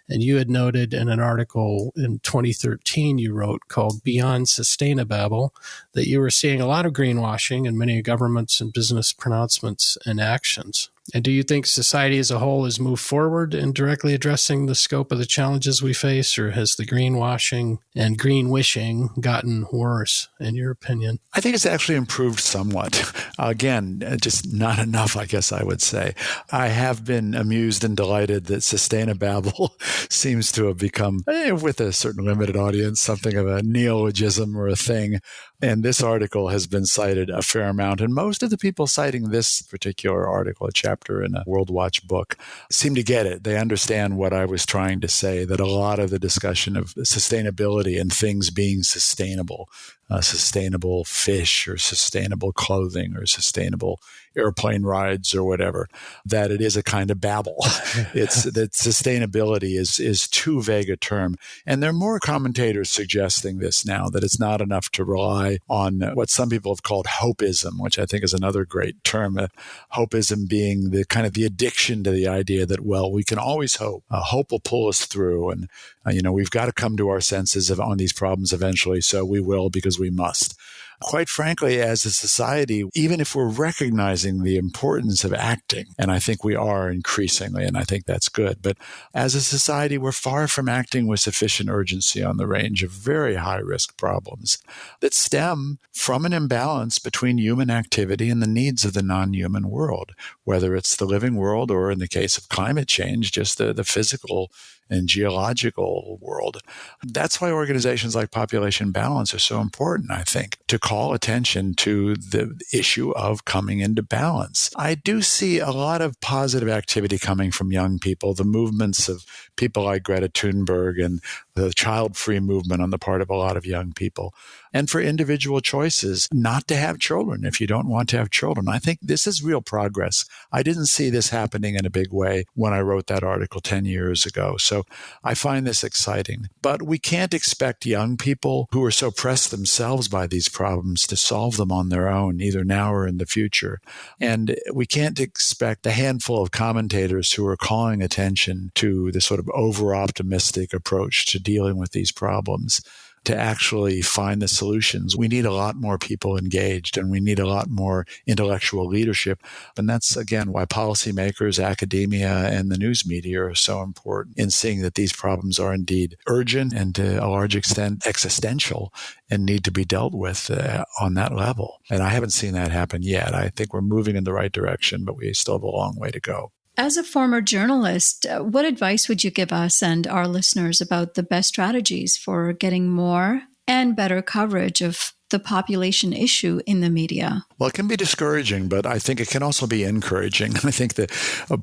And you had noted in an article in 2013 you wrote called Beyond Sustaina-Babble that you were seeing a lot of greenwashing in many governments and business pronouncements and actions. And do you think society as a whole has moved forward in directly addressing the scope of the challenges we face, or has the greenwashing and green wishing gotten worse, in your opinion? I think it's actually improved somewhat. Again, just not enough, I guess I would say. I have been amused and delighted that sustaina-babble seems to have become, with a certain limited audience, something of a neologism or a thing. And this article has been cited a fair amount. And most of the people citing this particular article, a chapter in a World Watch book, seem to get it. They understand what I was trying to say, that a lot of the discussion of sustainability and things being sustainable, sustainable fish or sustainable clothing or sustainable airplane rides or whatever, that it is a kind of babble. It's that sustainability is too vague a term. And there are more commentators suggesting this now, that it's not enough to rely on what some people have called hopeism, which I think is another great term. Hopeism being the kind of the addiction to the idea that, well, we can always hope. Hope will pull us through. And, we've got to come to our senses on these problems eventually. So we will, because we must. Quite frankly, as a society, even if we're recognizing the importance of acting, and I think we are increasingly, and I think that's good, but as a society, we're far from acting with sufficient urgency on the range of very high-risk problems that stem from an imbalance between human activity and the needs of the non-human world, whether it's the living world or, in the case of climate change, just the physical and geological world. That's why organizations like Population Balance are so important, I think, to call attention to the issue of coming into balance. I do see a lot of positive activity coming from young people, the movements of people like Greta Thunberg and the child-free movement on the part of a lot of young people. And for individual choices not to have children if you don't want to have children. I think this is real progress. I didn't see this happening in a big way when I wrote that article 10 years ago. So I find this exciting. But we can't expect young people who are so pressed themselves by these problems to solve them on their own, either now or in the future. And we can't expect a handful of commentators who are calling attention to the sort of over-optimistic approach to dealing with these problems to actually find the solutions, we need a lot more people engaged, and we need a lot more intellectual leadership. And that's, again, why policymakers, academia, and the news media are so important in seeing that these problems are indeed urgent and to a large extent existential and need to be dealt with on that level. And I haven't seen that happen yet. I think we're moving in the right direction, but we still have a long way to go. As a former journalist, what advice would you give us and our listeners about the best strategies for getting more and better coverage of the population issue in the media? Well, it can be discouraging, but I think it can also be encouraging. I think that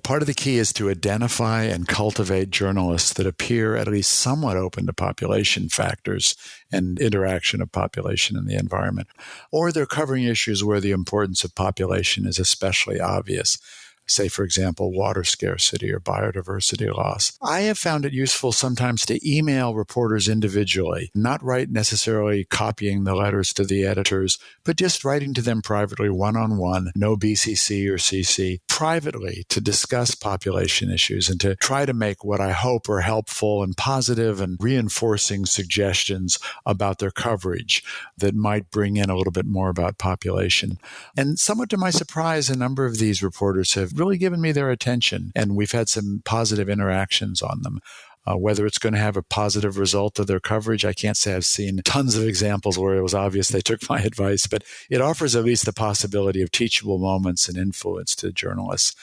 part of the key is to identify and cultivate journalists that appear at least somewhat open to population factors and interaction of population in the environment, or they're covering issues where the importance of population is especially obvious. Say, for example, water scarcity or biodiversity loss. I have found it useful sometimes to email reporters individually, not write necessarily copying the letters to the editors, but just writing to them privately, one-on-one, no BCC or CC, privately to discuss population issues and to try to make what I hope are helpful and positive and reinforcing suggestions about their coverage that might bring in a little bit more about population. And somewhat to my surprise, a number of these reporters have really given me their attention, and we've had some positive interactions on them. Whether it's going to have a positive result of their coverage, I can't say I've seen tons of examples where it was obvious they took my advice, but it offers at least the possibility of teachable moments and influence to journalists.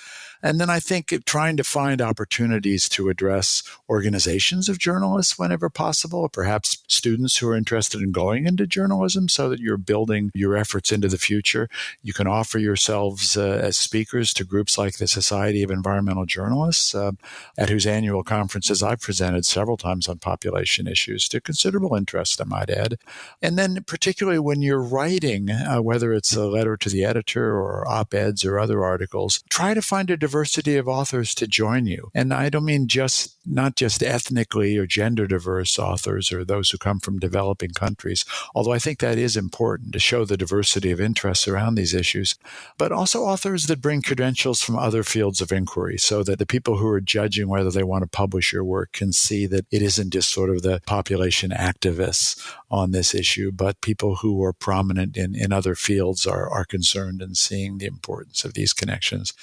And then I think trying to find opportunities to address organizations of journalists whenever possible, or perhaps students who are interested in going into journalism so that you're building your efforts into the future. You can offer yourselves as speakers to groups like the Society of Environmental Journalists, at whose annual conferences I've presented several times on population issues to considerable interest, I might add. And then particularly when you're writing, whether it's a letter to the editor or op-eds or other articles, try to find a diversity of authors to join you. And I don't mean not just ethnically or gender diverse authors or those who come from developing countries, although I think that is important to show the diversity of interests around these issues, but also authors that bring credentials from other fields of inquiry so that the people who are judging whether they want to publish your work can see that it isn't just sort of the population activists on this issue, but people who are prominent in other fields are concerned and seeing the importance of these connections.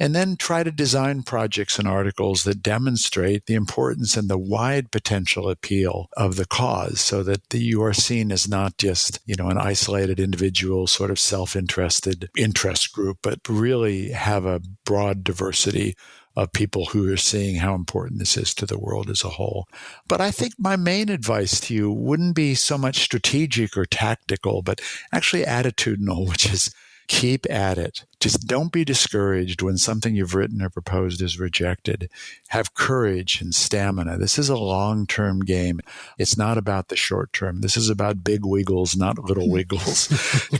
And then try to design projects and articles that demonstrate the importance and the wide potential appeal of the cause so that you are seen as not just, an isolated individual sort of self-interested interest group, but really have a broad diversity of people who are seeing how important this is to the world as a whole. But I think my main advice to you wouldn't be so much strategic or tactical, but actually attitudinal, which is keep at it. Just don't be discouraged when something you've written or proposed is rejected. Have courage and stamina. This is a long-term game. It's not about the short term. This is about big wiggles, not little wiggles.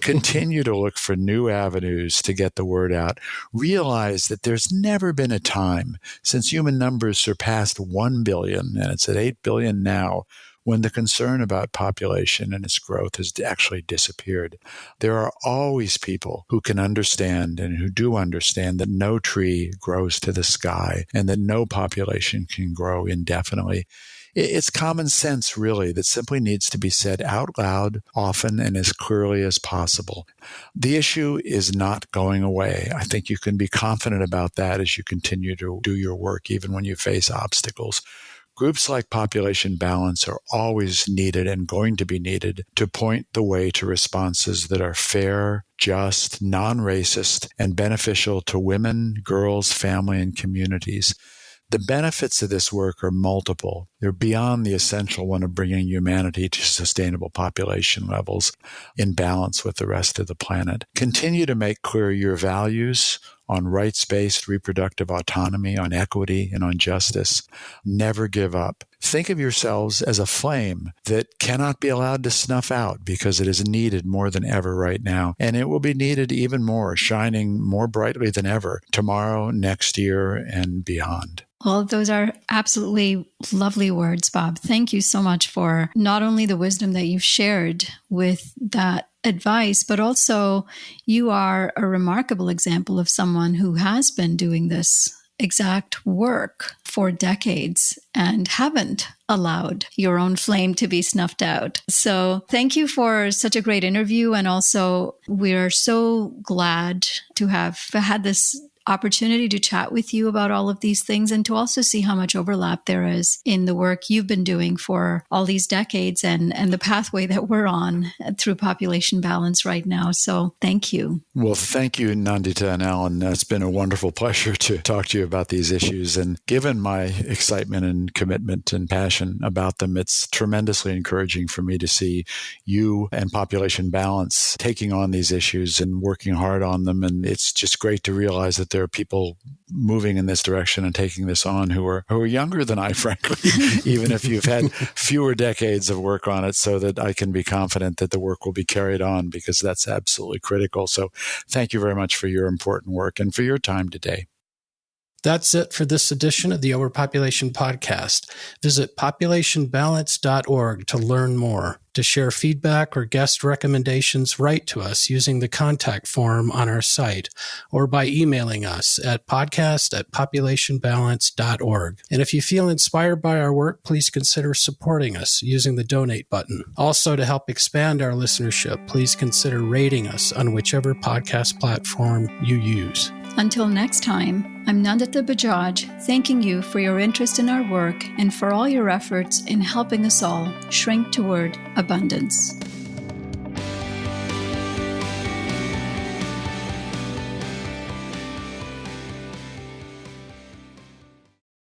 Continue to look for new avenues to get the word out. Realize that there's never been a time since human numbers surpassed 1 billion, and it's at 8 billion now, when the concern about population and its growth has actually disappeared. There are always people who can understand and who do understand that no tree grows to the sky and that no population can grow indefinitely. It's common sense, really, that simply needs to be said out loud, often, and as clearly as possible. The issue is not going away. I think you can be confident about that as you continue to do your work, even when you face obstacles. Groups like Population Balance are always needed and going to be needed to point the way to responses that are fair, just, non-racist, and beneficial to women, girls, family, and communities. The benefits of this work are multiple. They're beyond the essential one of bringing humanity to sustainable population levels in balance with the rest of the planet. Continue to make clear your values on rights-based reproductive autonomy, on equity, and on justice. Never give up. Think of yourselves as a flame that cannot be allowed to snuff out because it is needed more than ever right now. And it will be needed even more, shining more brightly than ever tomorrow, next year, and beyond. Well, those are absolutely lovely words, Bob. Thank you so much for not only the wisdom that you've shared with that advice, but also you are a remarkable example of someone who has been doing this exact work for decades and haven't allowed your own flame to be snuffed out. So thank you for such a great interview. And also, we're so glad to have had this opportunity to chat with you about all of these things and to also see how much overlap there is in the work you've been doing for all these decades and the pathway that we're on through population balance right now. So thank you. Well, thank you, Nandita and Alan. It's been a wonderful pleasure to talk to you about these issues. And given my excitement and commitment and passion about them, it's tremendously encouraging for me to see you and population balance taking on these issues and working hard on them. And it's just great to realize that there are people moving in this direction and taking this on who are younger than I, frankly, even if you've had fewer decades of work on it, so that I can be confident that the work will be carried on, because that's absolutely critical. So thank you very much for your important work and for your time today. That's it for this edition of the Overpopulation Podcast. Visit populationbalance.org to learn more. To share feedback or guest recommendations, write to us using the contact form on our site or by emailing us at podcast@populationbalance.org. And if you feel inspired by our work, please consider supporting us using the donate button. Also, to help expand our listenership, please consider rating us on whichever podcast platform you use. Until next time, I'm Nandita Bajaj, thanking you for your interest in our work and for all your efforts in helping us all shrink toward abundance.